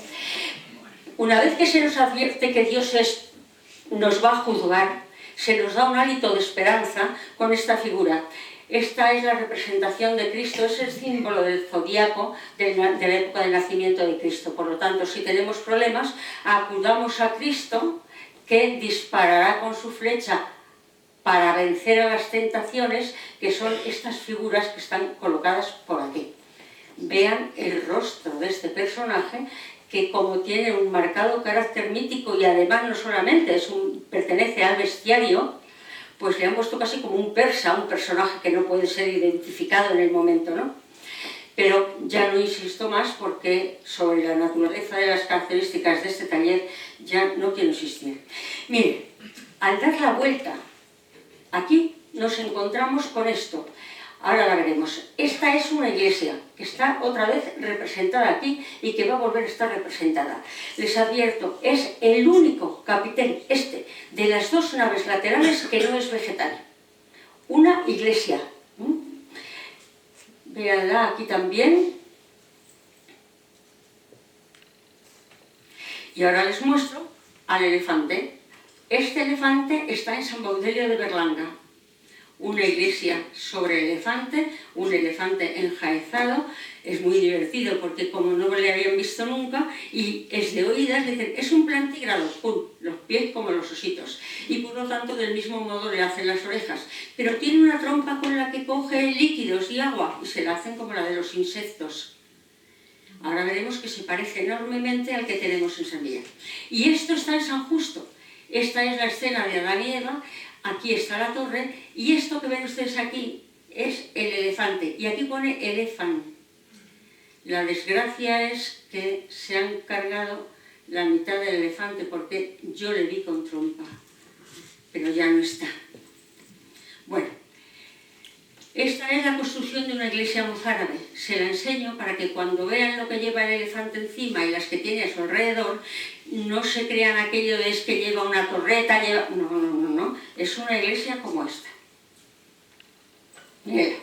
una vez que se nos advierte que Dios nos va a juzgar, se nos da un hálito de esperanza con esta figura. Esta es la representación de Cristo, es el símbolo del zodiaco de la época del nacimiento de Cristo. Por lo tanto, si tenemos problemas, acudamos a Cristo, que disparará con su flecha para vencer a las tentaciones, que son estas figuras que están colocadas por aquí. Vean el rostro de este personaje, que como tiene un marcado carácter mítico y además no solamente pertenece al bestiario, pues le han puesto casi como un persa, un personaje que no puede ser identificado en el momento, ¿no? Pero ya no insisto más porque sobre la naturaleza de las características de este taller ya no quiero insistir. Miren, al dar la vuelta, aquí nos encontramos con esto. Ahora la veremos. Esta es una iglesia que está otra vez representada aquí y que va a volver a estar representada. Les advierto, es el único capitel de las dos naves laterales que no es vegetal. una iglesia. Véanla aquí también. Y ahora les muestro al elefante. Este elefante está en San Baudelio de Berlanga. Una iglesia sobre elefante, un elefante enjaezado. Es muy divertido porque como no le habían visto nunca y es de oídas, dicen, es un plantígrado, ¡pum!, los pies como los ositos. Y por lo tanto del mismo modo le hacen las orejas. Pero tiene una trompa con la que coge líquidos y agua y se la hacen como la de los insectos. Ahora veremos que se parece enormemente al que tenemos en Sevilla. Y esto está en San Justo. Esta es la escena de Adán y Eva. Aquí está la torre. Y esto que ven ustedes aquí es el elefante. Y aquí pone elefant. La desgracia es que se han cargado la mitad del elefante porque yo le vi con trompa. Pero ya no está. Bueno. Esta es la construcción de una iglesia mozárabe. Se la enseño para que cuando vean lo que lleva el elefante encima y las que tiene a su alrededor, no se crean aquello de es que lleva una torreta, lleva... No, no, no, no. Es una iglesia como esta. Mira,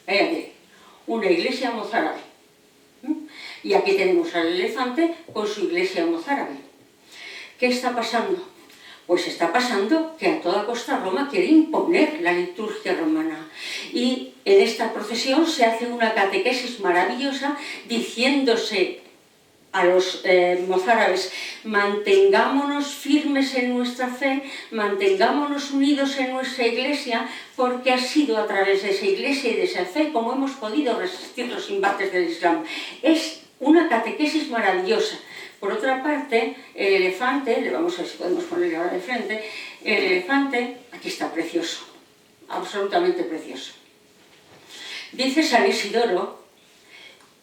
ahí aquí. Una iglesia mozárabe. Y aquí tenemos al elefante con su iglesia mozárabe. ¿Qué está pasando? Pues está pasando que a toda costa Roma quiere imponer la liturgia romana. Y en esta procesión se hace una catequesis maravillosa diciéndose a los mozárabes, mantengámonos firmes en nuestra fe, mantengámonos unidos en nuestra iglesia, porque ha sido a través de esa iglesia y de esa fe como hemos podido resistir los embates del Islam. Es una catequesis maravillosa. Por otra parte, el elefante, le vamos a ver si podemos ponerle ahora de frente, el elefante, aquí está precioso, absolutamente precioso. Dice San Isidoro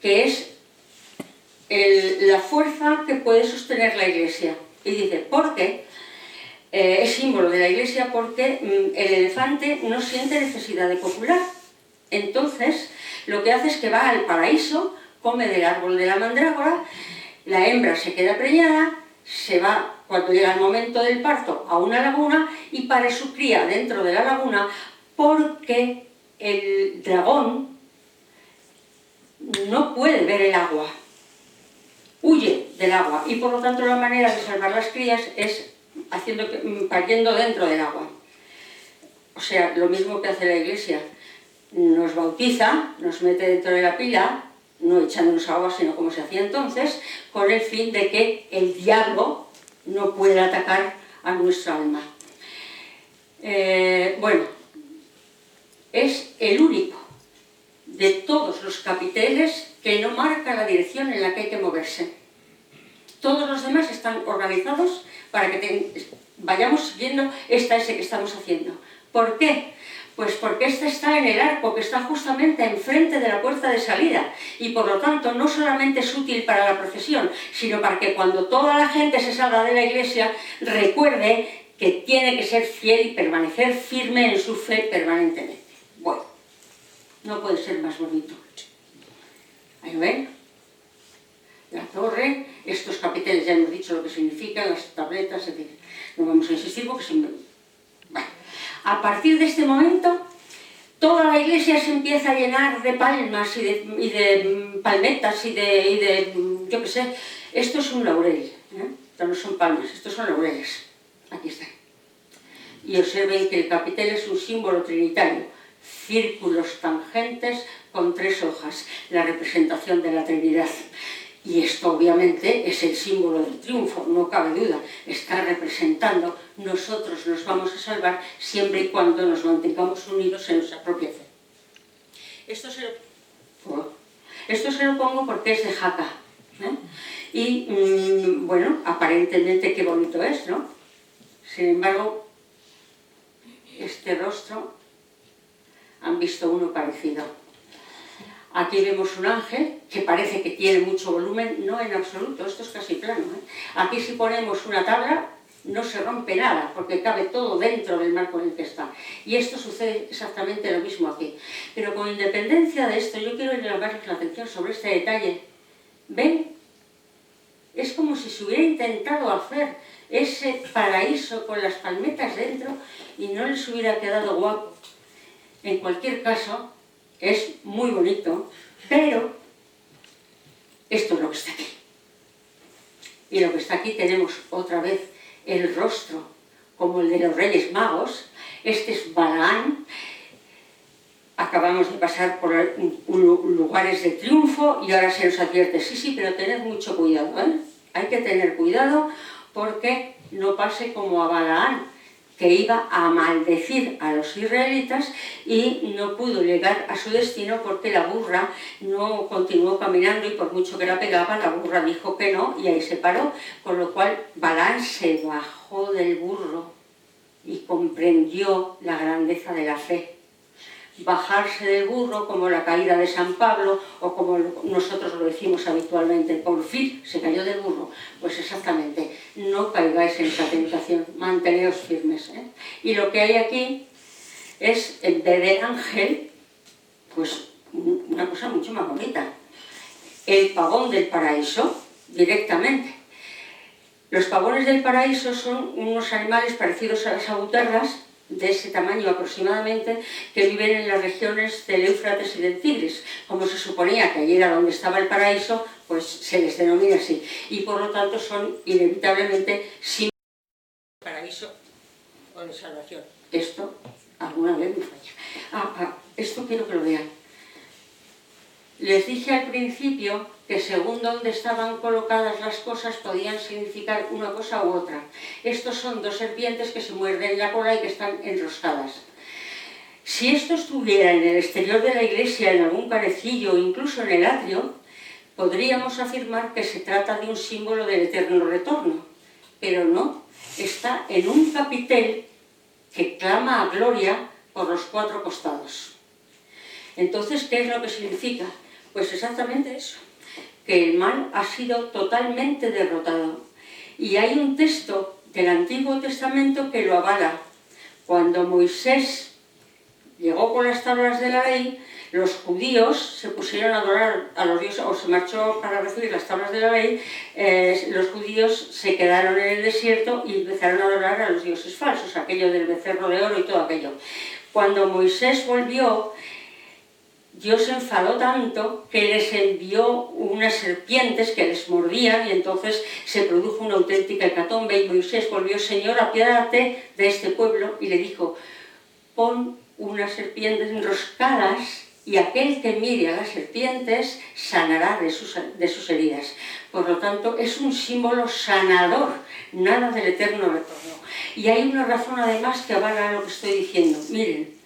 que es la fuerza que puede sostener la iglesia. Y dice, ¿por qué? Es símbolo de la iglesia porque el elefante no siente necesidad de copular. Entonces, lo que hace es que va al paraíso, come del árbol de la mandrágora, la hembra se queda preñada, se va, cuando llega el momento del parto, a una laguna y pare su cría dentro de la laguna porque el dragón no puede ver el agua, huye del agua y por lo tanto la manera de salvar las crías es pariendo dentro del agua. O sea, lo mismo que hace la iglesia, nos bautiza, nos mete dentro de la pila, no echándonos agua, sino como se hacía entonces, con el fin de que el diablo no pueda atacar a nuestra alma. Bueno, es el único de todos los capiteles que no marca la dirección en la que hay que moverse. Todos los demás están organizados para que vayamos siguiendo esta S que estamos haciendo. ¿Por qué? Pues porque este está en el arco que está justamente enfrente de la puerta de salida y por lo tanto no solamente es útil para la procesión, sino para que cuando toda la gente se salga de la iglesia recuerde que tiene que ser fiel y permanecer firme en su fe permanentemente. Bueno, no puede ser más bonito. Ahí ven, la torre, estos capiteles ya hemos dicho lo que significan, las tabletas, etc. No vamos a insistir porque se me... Bueno. A partir de este momento, toda la iglesia se empieza a llenar de palmas y de palmetas y de yo qué sé. Esto es un laurel, Esto no son palmas, estos son laureles. Aquí están. Y observen que el capitel es un símbolo trinitario. Círculos tangentes con 3 hojas, la representación de la Trinidad. Y esto obviamente es el símbolo del triunfo, no cabe duda. Está representando, nosotros nos vamos a salvar siempre y cuando nos mantengamos unidos en nuestra propia fe. Esto se lo pongo porque es de Jaca. Y bueno, aparentemente qué bonito es, ¿no? Sin embargo, este rostro, han visto uno parecido. Aquí vemos un ángel que parece que tiene mucho volumen, no en absoluto, esto es casi plano. Aquí si ponemos una tabla no se rompe nada porque cabe todo dentro del marco en el que está. Y esto sucede exactamente lo mismo aquí. Pero con independencia de esto, yo quiero llamarles la atención sobre este detalle. ¿Ven? Es como si se hubiera intentado hacer ese paraíso con las palmetas dentro y no les hubiera quedado guapo. En cualquier caso, es muy bonito, pero esto es lo que está aquí. Y lo que está aquí tenemos otra vez el rostro como el de los Reyes Magos. Este es Balaán. Acabamos de pasar por lugares de triunfo y ahora se nos advierte, sí, pero tened mucho cuidado, ¿eh? Hay que tener cuidado porque no pase como a Balaán, que iba a maldecir a los israelitas y no pudo llegar a su destino porque la burra no continuó caminando y por mucho que la pegaba, la burra dijo que no y ahí se paró, con lo cual Balaán se bajó del burro y comprendió la grandeza de la fe. Bajarse del burro, como la caída de San Pablo, o como nosotros lo decimos habitualmente, por fin se cayó del burro, pues exactamente, no caigáis en esa tentación, manteneos firmes, ¿eh? Y lo que hay aquí es, en vez del ángel, pues una cosa mucho más bonita, el pavón del paraíso, directamente. Los pavones del paraíso son unos animales parecidos a las abuterras, de ese tamaño aproximadamente, que viven en las regiones del Éufrates y del Tigris. Como se suponía que allí era donde estaba el paraíso, pues se les denomina así. Y por lo tanto son inevitablemente símbolos del paraíso o de salvación. Esto alguna vez me falla. Esto quiero que lo vean. Les dije al principio que según donde estaban colocadas las cosas podían significar una cosa u otra. Estos son dos serpientes que se muerden la cola y que están enroscadas. Si esto estuviera en el exterior de la iglesia, en algún canecillo o incluso en el atrio, podríamos afirmar que se trata de un símbolo del eterno retorno. Pero no, está en un capitel que clama a gloria por los cuatro costados. Entonces, ¿qué es lo que significa? Pues exactamente eso, que el mal ha sido totalmente derrotado. Y hay un texto del Antiguo Testamento que lo avala. Cuando Moisés llegó con las tablas de la ley, los judíos se pusieron a adorar a los dioses, o se marchó para recibir las tablas de la ley, los judíos se quedaron en el desierto y empezaron a adorar a los dioses falsos, aquello del becerro de oro y todo aquello. Cuando Moisés volvió, Dios se enfadó tanto que les envió unas serpientes que les mordían y entonces se produjo una auténtica hecatombe y Moisés volvió, Señor, apiádate de este pueblo, y le dijo, pon unas serpientes enroscadas y aquel que mire a las serpientes sanará de sus heridas. Por lo tanto, es un símbolo sanador, nada del eterno retorno. Y hay una razón además que avala lo que estoy diciendo. Miren,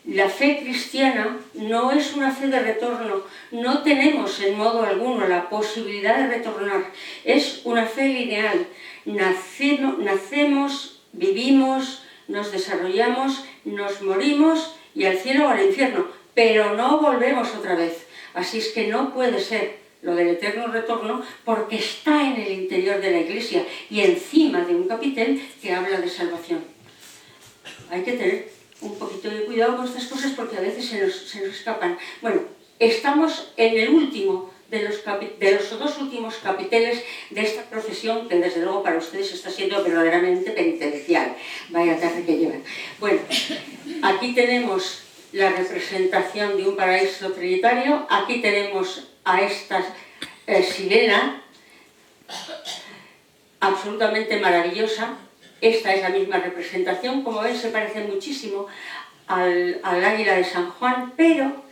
la fe cristiana no es una fe de retorno, no tenemos en modo alguno la posibilidad de retornar, es una fe lineal. Nacemos, vivimos, nos desarrollamos, nos morimos y al cielo o al infierno, pero no volvemos otra vez. Así es que no puede ser lo del eterno retorno porque está en el interior de la iglesia y encima de un capitel que habla de salvación. Hay que tener un poquito de cuidado con estas cosas porque a veces se nos escapan. Bueno, estamos en el último de los dos últimos capiteles de esta procesión que desde luego para ustedes está siendo verdaderamente penitencial. Vaya tarde que llevan. Bueno, aquí tenemos la representación de un paraíso trinitario, aquí tenemos a esta sirena absolutamente maravillosa. Esta es la misma representación, como ven se parece muchísimo al águila de San Juan, pero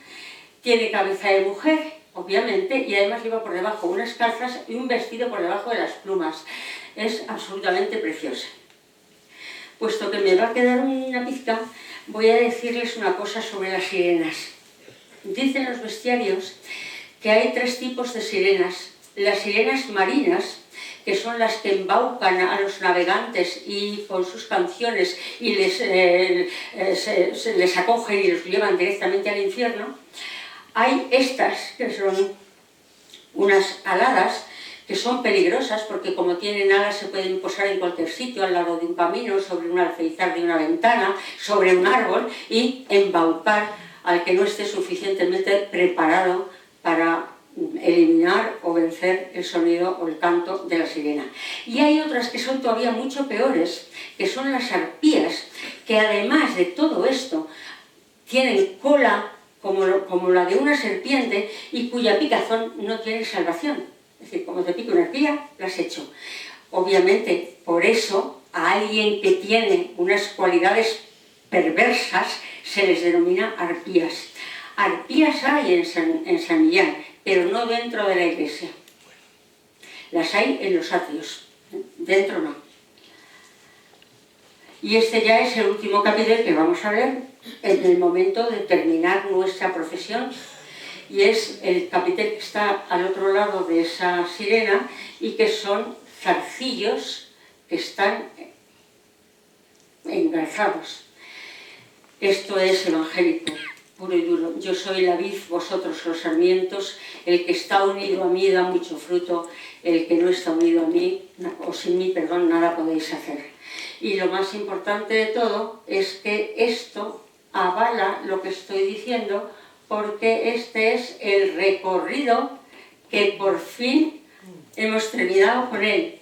tiene cabeza de mujer, obviamente, y además lleva por debajo unas calzas y un vestido por debajo de las plumas. Es absolutamente preciosa. Puesto que me va a quedar una pizca, voy a decirles una cosa sobre las sirenas. Dicen los bestiarios que hay tres tipos de sirenas. Las sirenas marinas, que son las que embaucan a los navegantes y con sus canciones y les acogen y los llevan directamente al infierno. Hay estas, que son unas aladas, que son peligrosas porque como tienen alas se pueden posar en cualquier sitio, al lado de un camino, sobre un alféizar de una ventana, sobre un árbol y embaucar al que no esté suficientemente preparado para eliminar o vencer el sonido o el canto de la sirena. Y hay otras que son todavía mucho peores, que son las arpías, que además de todo esto tienen cola como la de una serpiente y cuya picazón no tiene salvación. Es decir, como te pica una arpía, la has hecho. Obviamente, por eso, a alguien que tiene unas cualidades perversas se les denomina arpías. Arpías hay en San Millán, pero no dentro de la iglesia. Las hay en los atrios, dentro no. Y este ya es el último capitel que vamos a ver en el momento de terminar nuestra procesión. Y es el capitel que está al otro lado de esa sirena y que son zarcillos que están engarzados. Esto es evangélico, puro y duro. Yo soy la vid, vosotros los sarmientos. El que está unido a mí da mucho fruto. El que no está unido a mí, o sin mí, perdón, nada podéis hacer. Y lo más importante de todo es que esto avala lo que estoy diciendo, porque este es el recorrido que por fin hemos terminado con él,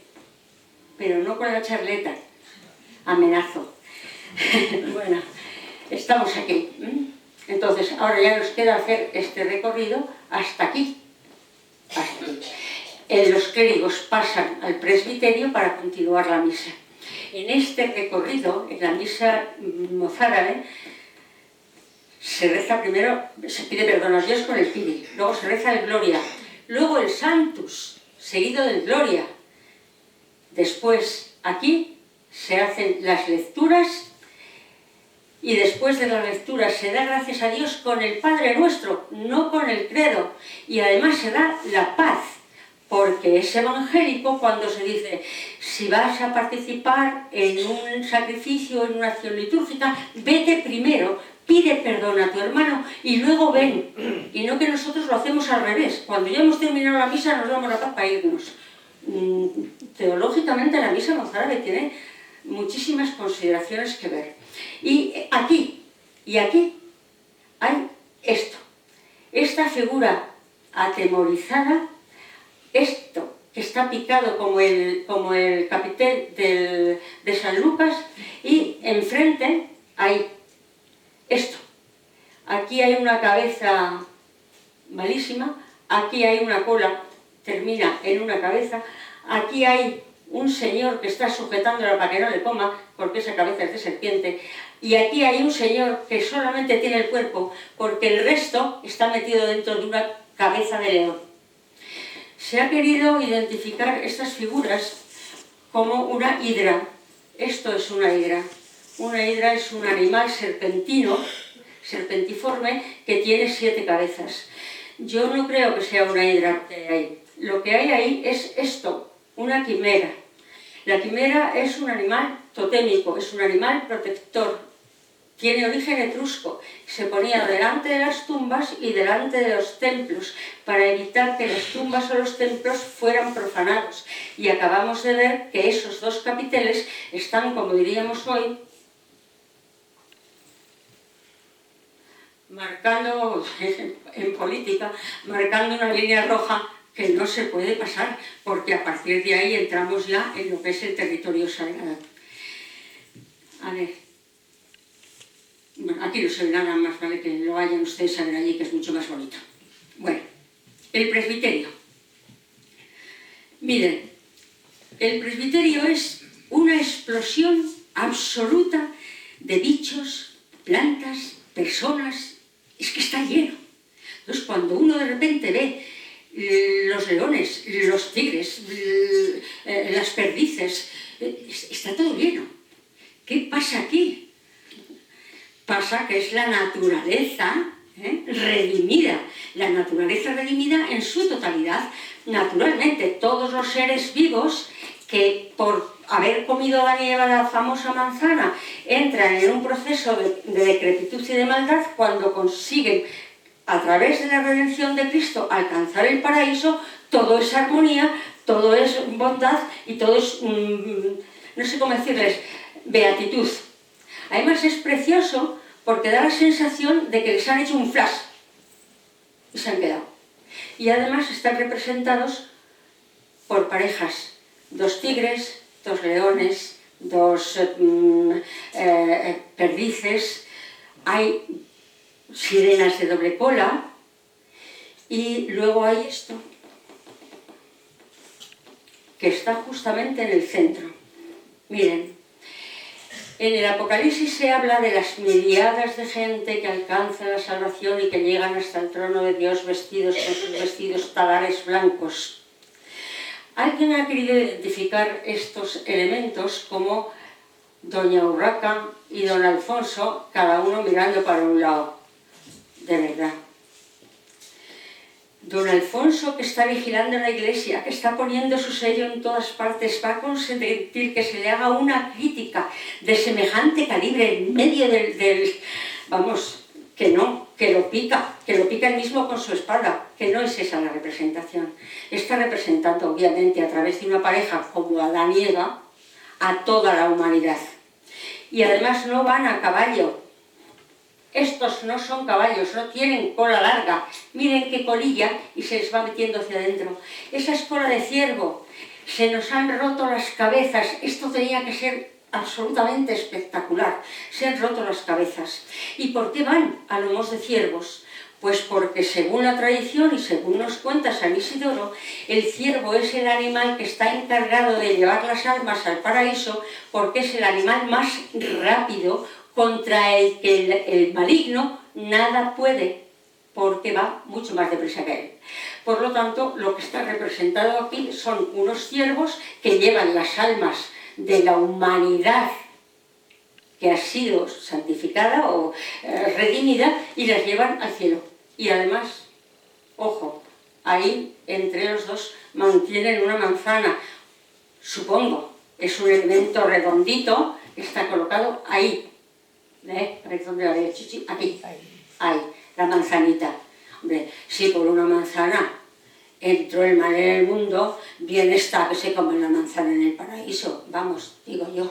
pero no con la charleta. Amenazo. Bueno, estamos aquí. Entonces, ahora ya nos queda hacer este recorrido hasta aquí. Hasta aquí. Los clérigos pasan al presbiterio para continuar la misa. En este recorrido, en la misa mozárabe, se reza primero, se pide perdón a Dios con el Kyrie, luego se reza el Gloria, luego el Sanctus, seguido del Gloria. Después, aquí, se hacen las lecturas y después de las lecturas se da gracias a Dios con el Padre Nuestro, no con el credo. Y además se da la paz, porque es evangélico cuando se dice, si vas a participar en un sacrificio, en una acción litúrgica, vete primero, pide perdón a tu hermano y luego ven. Y no que nosotros lo hacemos al revés. Cuando ya hemos terminado la misa nos damos la paz para irnos. Teológicamente la misa mozárabe tiene muchísimas consideraciones que ver. Y aquí hay esto. Esta figura atemorizada, esto que está picado como el capitel de San Lucas, y enfrente hay esto. Aquí hay una cabeza malísima, aquí hay una cola, termina en una cabeza, aquí hay un señor que está sujetándola para que no le coma, porque esa cabeza es de serpiente, y aquí hay un señor que solamente tiene el cuerpo, porque el resto está metido dentro de una cabeza de león. Se ha querido identificar estas figuras como una hidra. Esto es una hidra. Una hidra es un animal serpentino, serpentiforme, que tiene 7 cabezas. Yo no creo que sea una hidra que hay ahí. Lo que hay ahí es esto, una quimera. La quimera es un animal totémico, es un animal protector. Tiene origen etrusco. Se ponía delante de las tumbas y delante de los templos para evitar que las tumbas o los templos fueran profanados. Y acabamos de ver que esos 2 capiteles están, como diríamos hoy, marcando, en política, marcando una línea roja que no se puede pasar, porque a partir de ahí entramos ya en lo que es el territorio sagrado. A ver, bueno, aquí no se ve nada, más vale que lo vayan ustedes a ver allí, que es mucho más bonito. Bueno, el presbiterio. Miren, el presbiterio es una explosión absoluta de bichos, plantas, personas. Es que está lleno. Entonces, cuando uno de repente ve los leones, los tigres, las perdices, está todo lleno. ¿Qué pasa aquí? Pasa que es la naturaleza redimida. La naturaleza redimida en su totalidad. Naturalmente, todos los seres vivos que por haber comido Adán y Eva la famosa manzana entran en un proceso de decrepitud y de maldad, cuando consiguen a través de la redención de Cristo alcanzar el paraíso, todo es armonía, todo es bondad y todo es, no sé cómo decirles, beatitud. Además es precioso porque da la sensación de que les han hecho un flash y se han quedado. Y además están representados por parejas, 2 tigres, 2 leones, 2 perdices. Hay sirenas de doble cola, y luego hay esto, que está justamente en el centro. Miren, en el Apocalipsis se habla de las miriadas de gente que alcanzan la salvación y que llegan hasta el trono de Dios vestidos con sus vestidos talares blancos. Alguien ha querido identificar estos elementos como Doña Urraca y Don Alfonso, cada uno mirando para un lado. De verdad. Don Alfonso, que está vigilando la iglesia, que está poniendo su sello en todas partes, va a consentir que se le haga una crítica de semejante calibre en medio vamos, que no, que lo pica él mismo con su espada, que no es esa la representación. Está representando, obviamente, a través de una pareja como Adán y Eva, a toda la humanidad. Y además no van a caballo. Estos no son caballos, no tienen cola larga. Miren qué colilla y se les va metiendo hacia adentro. Esa es cola de ciervo. Se nos han roto las cabezas. Esto tenía que ser absolutamente espectacular. Se han roto las cabezas. ¿Y por qué van a lomos de ciervos? Pues porque según la tradición y según nos cuenta San Isidoro, el ciervo es el animal que está encargado de llevar las almas al paraíso porque es el animal más rápido contra el que el maligno nada puede, porque va mucho más deprisa que él. Por lo tanto, lo que está representado aquí son unos ciervos que llevan las almas de la humanidad que ha sido santificada o redimida y las llevan al cielo. Y además, ojo, ahí entre los dos mantienen una manzana, supongo, es un elemento redondito que está colocado ahí. A ver dónde la veo, chichi, aquí, ahí, la manzanita. Hombre, si por una manzana entró el mal en el mundo, bien está que se come la manzana en el paraíso, vamos, digo yo.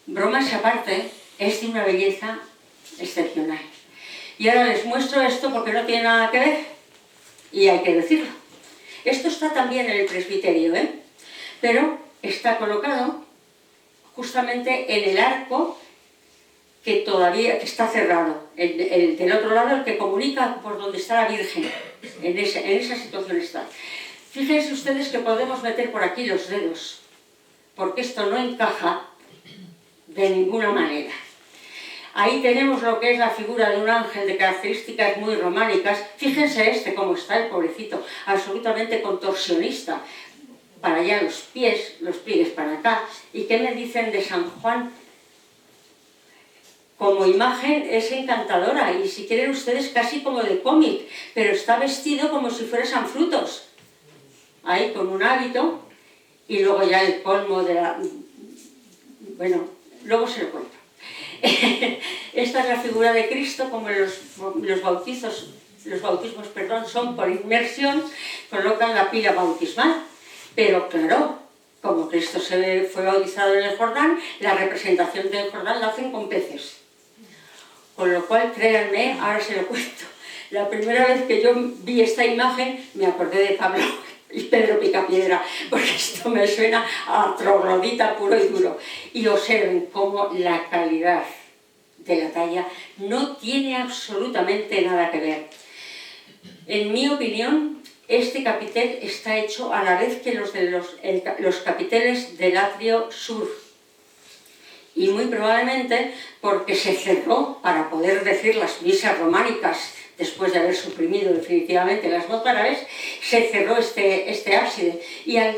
Bromas aparte, es de una belleza excepcional. Y ahora les muestro esto porque no tiene nada que ver, y hay que decirlo. Esto está también en el presbiterio, pero está colocado justamente en el arco que está cerrado, el del otro lado, el que comunica por donde está la Virgen, en esa situación está. Fíjense ustedes que podemos meter por aquí los dedos, porque esto no encaja de ninguna manera. Ahí tenemos lo que es la figura de un ángel de características muy románicas. Fíjense cómo está el pobrecito, absolutamente contorsionista. Para allá los pies, los pliegues para acá. ¿Y qué me dicen de San Juan? Como imagen es encantadora y si quieren ustedes casi como de cómic, pero está vestido como si fuera San Frutos. Ahí con un hábito y luego ya el colmo de la... Bueno, luego se lo cuento. Esta es la figura de Cristo, como los bautismos son por inmersión, colocan la pila bautismal, pero claro, como Cristo fue bautizado en el Jordán, la representación del Jordán la hacen con peces. Con lo cual, créanme, ahora se lo cuento, la primera vez que yo vi esta imagen me acordé de Pablo y Pedro Picapiedra, porque esto me suena a troglodita puro y duro. Y observen cómo la calidad de la talla no tiene absolutamente nada que ver. En mi opinión, este capitel está hecho a la vez que los capiteles del atrio sur. Y muy probablemente porque se cerró para poder decir las misas románicas después de haber suprimido definitivamente las mozárabes, se cerró este ábside. Y al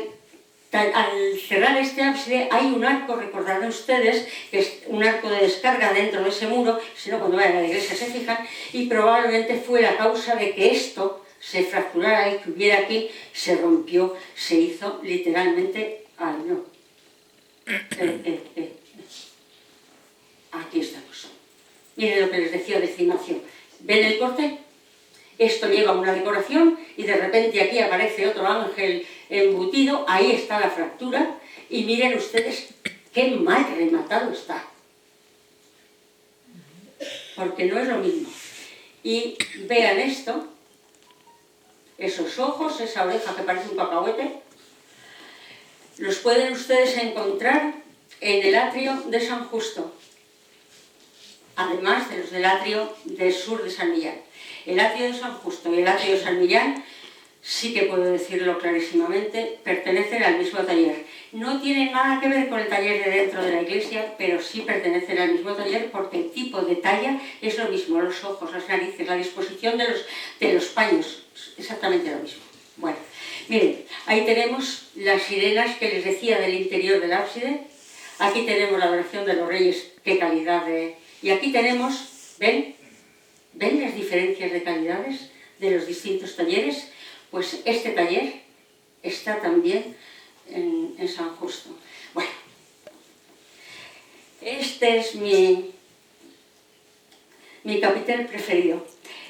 cerrar este ábside hay un arco, recordarán ustedes, que es un arco de descarga dentro de ese muro, si no cuando vayan a la iglesia se fijan, y probablemente fue la causa de que esto se fracturara y que hubiera aquí, se rompió, se hizo literalmente... ¡Ay, no! Aquí estamos. Miren lo que les decía de cimación. ¿Ven el corte? Esto lleva una decoración y de repente aquí aparece otro ángel embutido, ahí está la fractura y miren ustedes qué mal rematado está. Porque no es lo mismo. Y vean esto, esos ojos, esa oreja que parece un cacahuete, los pueden ustedes encontrar en el atrio de San Justo. además de los del atrio del sur de San Millán. El atrio de San Justo y el atrio de San Millán, sí que puedo decirlo clarísimamente, pertenecen al mismo taller. No tienen nada que ver con el taller de dentro de la iglesia, pero sí pertenecen al mismo taller porque el tipo de talla es lo mismo, los ojos, las narices, la disposición de los paños, exactamente lo mismo. Bueno, miren, ahí tenemos las sirenas que les decía del interior del ábside. Aquí tenemos la adoración de los reyes, qué calidad de... Y aquí tenemos, ¿ven? ¿Ven las diferencias de calidades de los distintos talleres? Pues este taller está también en San Justo. Bueno, este es mi capitel preferido.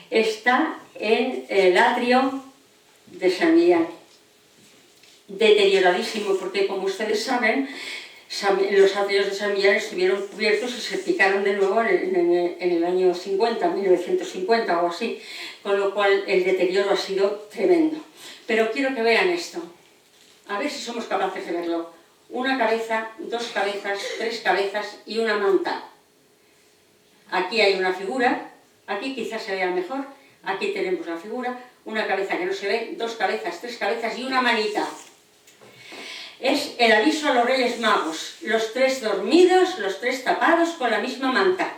Está en el atrio de San Millán. Deterioradísimo, porque como ustedes saben, los atrios de San Millán estuvieron cubiertos y se picaron de nuevo en el año 50, 1950 o así, con lo cual el deterioro ha sido tremendo. Pero quiero que vean esto, a ver si somos capaces de verlo. Una cabeza, dos cabezas, tres cabezas y una manta. Aquí hay una figura, aquí quizás se vea mejor, aquí tenemos la figura, una cabeza que no se ve, dos cabezas, tres cabezas y una manita. Es el aviso a los Reyes Magos, los tres dormidos, los tres tapados con la misma manta.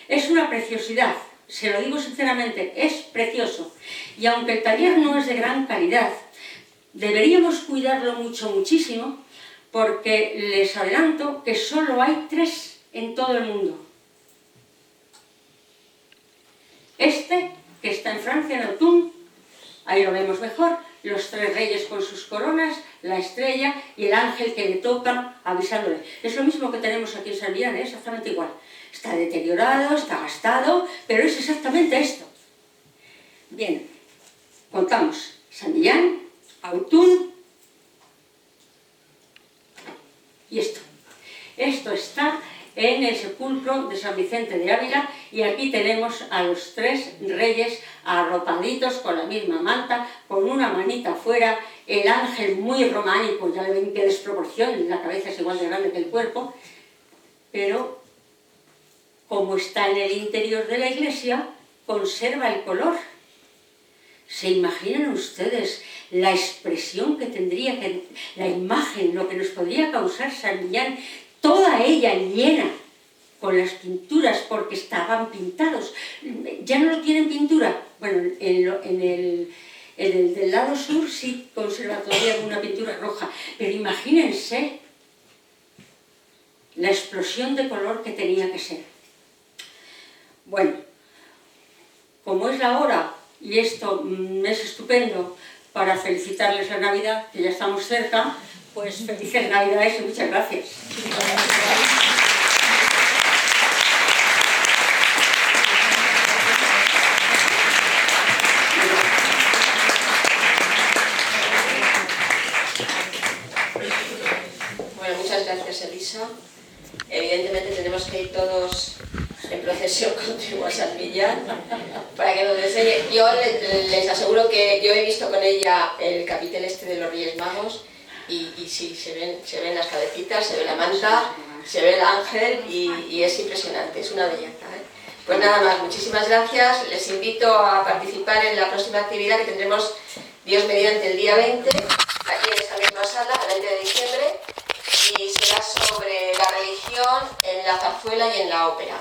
Es una preciosidad, se lo digo sinceramente, es precioso. Y aunque el taller no es de gran calidad, deberíamos cuidarlo muchísimo, porque les adelanto que solo hay 3 en todo el mundo. Este, que está en Francia, en Autun, ahí lo vemos mejor, los 3 reyes con sus coronas, la estrella y el ángel que le toca avisándole. Es lo mismo que tenemos aquí en San Millán, es exactamente igual. Está deteriorado, está gastado, pero es exactamente esto. Bien, contamos San Millán, Autun y esto. Esto está en el sepulcro de San Vicente de Ávila y aquí tenemos a los 3 reyes arropaditos con la misma manta, con una manita afuera, el ángel muy románico, ya le ven qué desproporción, la cabeza es igual de grande que el cuerpo, pero como está en el interior de la iglesia, conserva el color. ¿Se imaginan ustedes la expresión que tendría, la imagen, lo que nos podría causar San Millán, toda ella llena con las pinturas, porque estaban pintados? ¿Ya no tienen pintura? Bueno, en el del lado sur sí conserva todavía una pintura roja, pero imagínense la explosión de color que tenía que ser. Bueno, como es la hora, y esto es estupendo para felicitarles la Navidad, que ya estamos cerca, pues felices Navidades y muchas gracias. Bueno, muchas gracias, Elisa. Evidentemente tenemos que ir todos en procesión contigo a San Millán para que nos enseñe. Yo les aseguro que yo he visto con ella el capitel este de los Reyes Magos y sí, se ven las cabecitas, se ve la manta, se ve el ángel y es impresionante, es una belleza, ¿eh? Pues nada más, muchísimas gracias. Les invito a participar en la próxima actividad que tendremos, Dios mediante, el día 20, aquí en esta misma sala, el 20 de diciembre, y será sobre la religión en la zarzuela y en la ópera.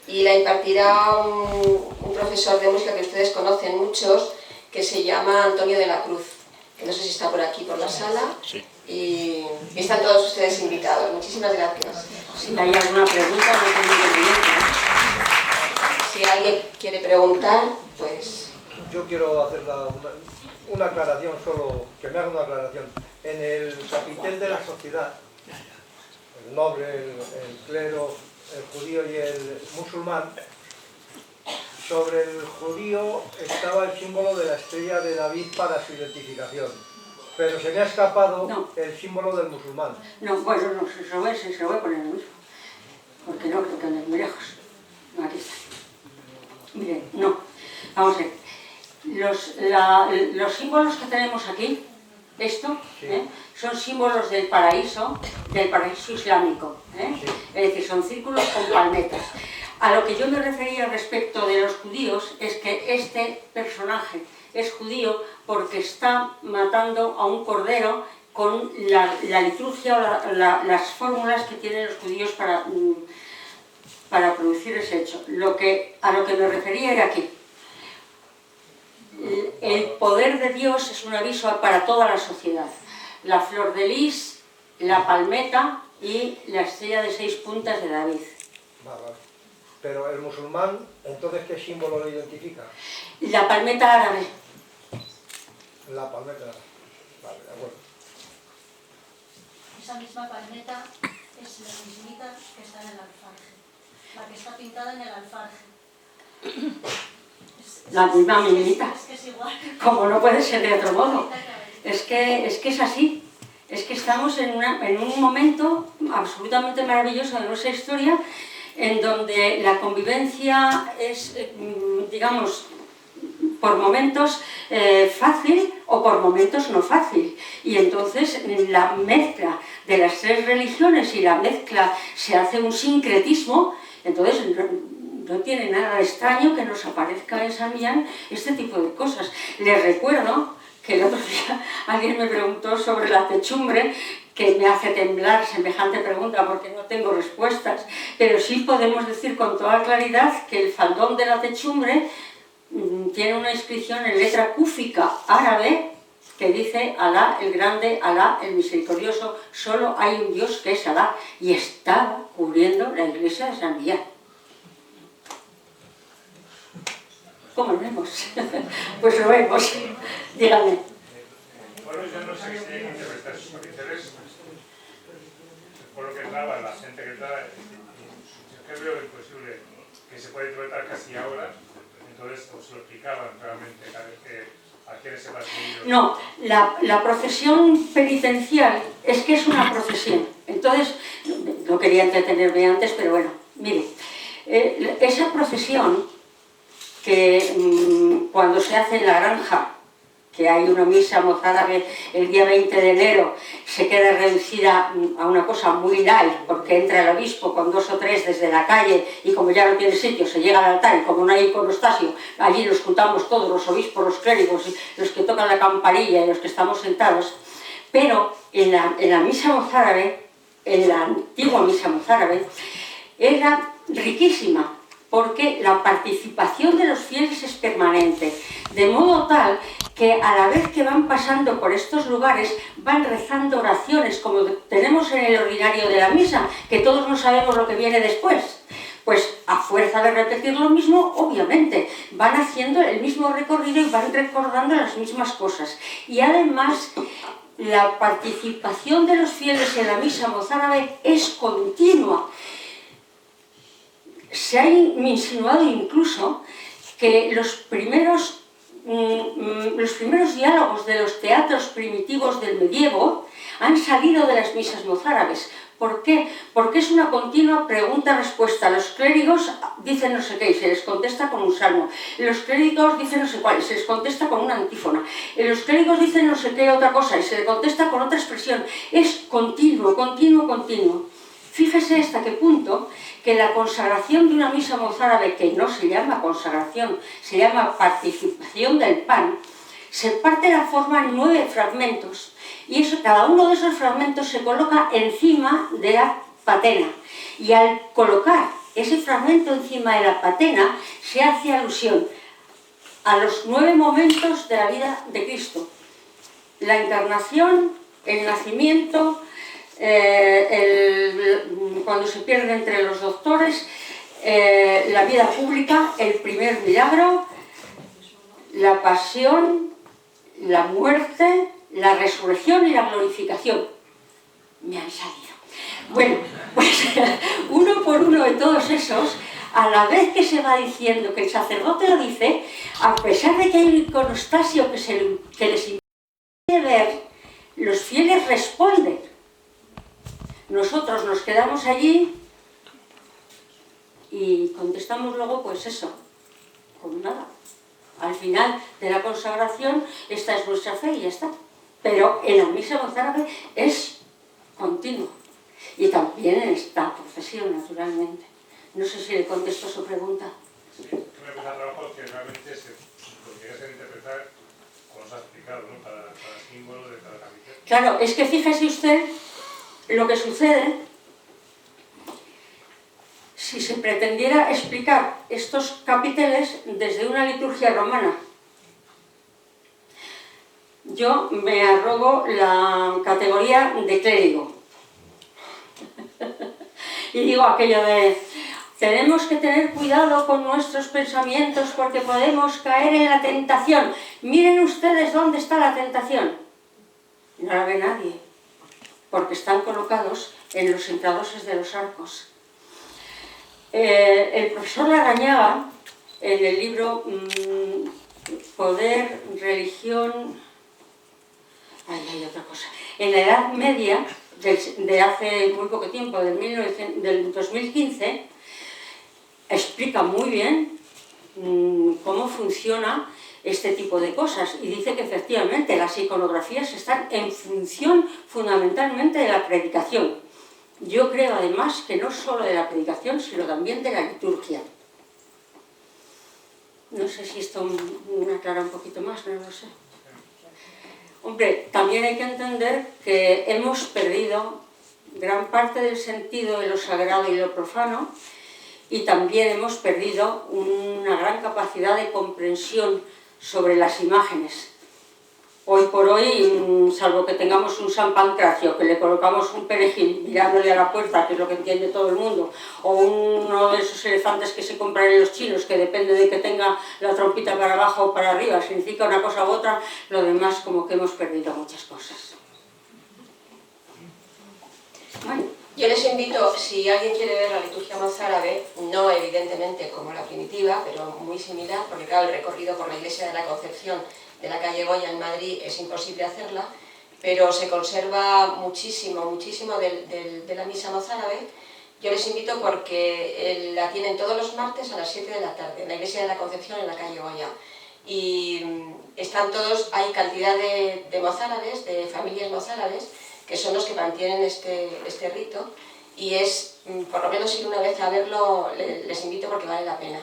Y la impartirá un profesor de música que ustedes conocen muchos, que se llama Antonio de la Cruz, que no sé si está por aquí, por la sala, sí. Y están todos ustedes invitados. Muchísimas gracias. Si hay alguna pregunta, no tengo ningún. Si alguien quiere preguntar, pues... Yo quiero hacer una aclaración, solo que me haga una aclaración. En el capitel de la sociedad, el noble, el clero, el judío y el musulmán, sobre el judío estaba el símbolo de la estrella de David para su identificación, pero se me ha escapado el símbolo del musulmán. No, bueno, no, se lo voy a poner mismo, porque no creo que ande muy lejos. No, aquí está. Miren, no, vamos a ver. Los símbolos que tenemos aquí, esto, sí. Son símbolos del paraíso islámico, sí. Es decir, son círculos con palmetas. A lo que yo me refería respecto de los judíos es que este personaje es judío porque está matando a un cordero con la liturgia o las fórmulas que tienen los judíos para producir ese hecho. A lo que me refería era que el poder de Dios es un aviso para toda la sociedad. La flor de lis, la palmeta y la estrella de 6 puntas de David. Vale. Pero el musulmán, entonces, ¿qué símbolo lo identifica? La palmeta árabe. La palmeta árabe. Vale, de acuerdo. Esa misma palmeta es la mismita que está en el alfarje, la que está pintada en el alfarje. La misma mismita. Es que es igual. Como no puede ser de otro modo. Es que es así. Es que estamos en un momento absolutamente maravilloso de nuestra historia, en donde la convivencia es, digamos, por momentos fácil o por momentos no fácil. Y entonces la mezcla de las 3 religiones y la mezcla se hace un sincretismo, entonces no tiene nada de extraño que nos aparezca en San Millán este tipo de cosas. Les recuerdo que el otro día alguien me preguntó sobre la techumbre, que me hace temblar semejante pregunta porque no tengo respuestas, pero sí podemos decir con toda claridad que el faldón de la techumbre tiene una inscripción en letra cúfica árabe que dice Alá el grande, Alá el misericordioso, solo hay un Dios que es Alá, y estaba cubriendo la iglesia de San Millán. ¿Cómo lo vemos? Pues lo vemos. Dígame. Bueno, yo no sé si hay que interpretar sus caracteres por lo que traba, la gente que traba. Yo creo imposible que se pueda interpretar casi ahora. Entonces, os lo explicaban realmente cada vez que a quienes se va a seguir. No, la procesión penitencial es que es una procesión. Entonces, no quería entretenerme antes, pero bueno, mire, esa procesión que cuando se hace en la granja, que hay una misa mozárabe el día 20 de enero, se queda reducida a una cosa muy light, porque entra el obispo con 2 o 3 desde la calle y como ya no tiene sitio, se llega al altar y como no hay iconostasio, allí nos juntamos todos, los obispos, los clérigos, los que tocan la campanilla y los que estamos sentados. Pero en la misa mozárabe, en la antigua misa mozárabe, era riquísima, porque la participación de los fieles es permanente, de modo tal que a la vez que van pasando por estos lugares van rezando oraciones, como tenemos en el ordinario de la misa, que todos no sabemos lo que viene después. Pues a fuerza de repetir lo mismo, obviamente, van haciendo el mismo recorrido y van recordando las mismas cosas. Y además, la participación de los fieles en la misa mozárabe es continua. Se ha insinuado incluso que los primeros diálogos de los teatros primitivos del medievo han salido de las misas mozárabes. ¿Por qué? Porque es una continua pregunta-respuesta. Los clérigos dicen no sé qué y se les contesta con un salmo. Los clérigos dicen no sé cuál y se les contesta con una antífona. Los clérigos dicen no sé qué otra cosa y se les contesta con otra expresión. Es continuo, continuo, continuo. Fíjese hasta qué punto que la consagración de una misa mozárabe, que no se llama consagración, se llama participación del pan, se parte la forma en 9 fragmentos y cada uno de esos fragmentos se coloca encima de la patena. Y al colocar ese fragmento encima de la patena se hace alusión a los 9 momentos de la vida de Cristo: la encarnación, el nacimiento, cuando se pierde entre los doctores, la vida pública, el primer milagro, la pasión, la muerte, la resurrección y la glorificación. Me han salido. Bueno, pues uno por uno de todos esos, a la vez que se va diciendo, que el sacerdote lo dice, a pesar de que hay un iconostasio que les impide ver, los fieles responden. Nosotros nos quedamos allí y contestamos luego, pues eso, con nada. Al final de la consagración, esta es nuestra fe y ya está. Pero en la misa mozárabe es continuo. Y también en esta procesión, naturalmente. No sé si le contesto su pregunta. Sí, es que me cuesta trabajo que realmente se podría ser interpretar como se ha explicado, ¿no? Cada símbolo de cada capítulo. Claro, es que fíjese usted lo que sucede si se pretendiera explicar estos capiteles desde una liturgia romana. Yo me arrogo la categoría de clérigo. Y digo aquello de: tenemos que tener cuidado con nuestros pensamientos porque podemos caer en la tentación. Miren ustedes dónde está la tentación. No la ve nadie, porque están colocados en los intradoses de los arcos. El profesor Larrañaga, en el libro Poder, Religión... hay otra cosa. En la Edad Media, de hace muy poco tiempo, del 2015, explica muy bien cómo funciona este tipo de cosas y dice que efectivamente las iconografías están en función fundamentalmente de la predicación. Yo creo además que no solo de la predicación, sino también de la liturgia. No sé si esto me aclara un poquito más, no lo sé. Hombre, también hay que entender que hemos perdido gran parte del sentido de lo sagrado y lo profano, y también hemos perdido una gran capacidad de comprensión sobre las imágenes. Hoy por hoy, salvo que tengamos un San Pancracio, que le colocamos un perejil mirándole a la puerta, que es lo que entiende todo el mundo, o uno de esos elefantes que se compran en los chinos, que depende de que tenga la trompita para abajo o para arriba, significa una cosa u otra, lo demás como que hemos perdido muchas cosas. Bueno. Yo les invito, si alguien quiere ver la liturgia mozárabe, no evidentemente como la primitiva, pero muy similar, porque claro, el recorrido por la iglesia de la Concepción de la calle Goya en Madrid es imposible hacerla, pero se conserva muchísimo de la misa mozárabe. Yo les invito porque la tienen todos los martes a las 7 de la tarde, en la iglesia de la Concepción en la calle Goya. Y están todos, hay cantidad de mozárabes, de familias mozárabes, que son los que mantienen este rito, y es, por lo menos ir una vez a verlo, les invito porque vale la pena.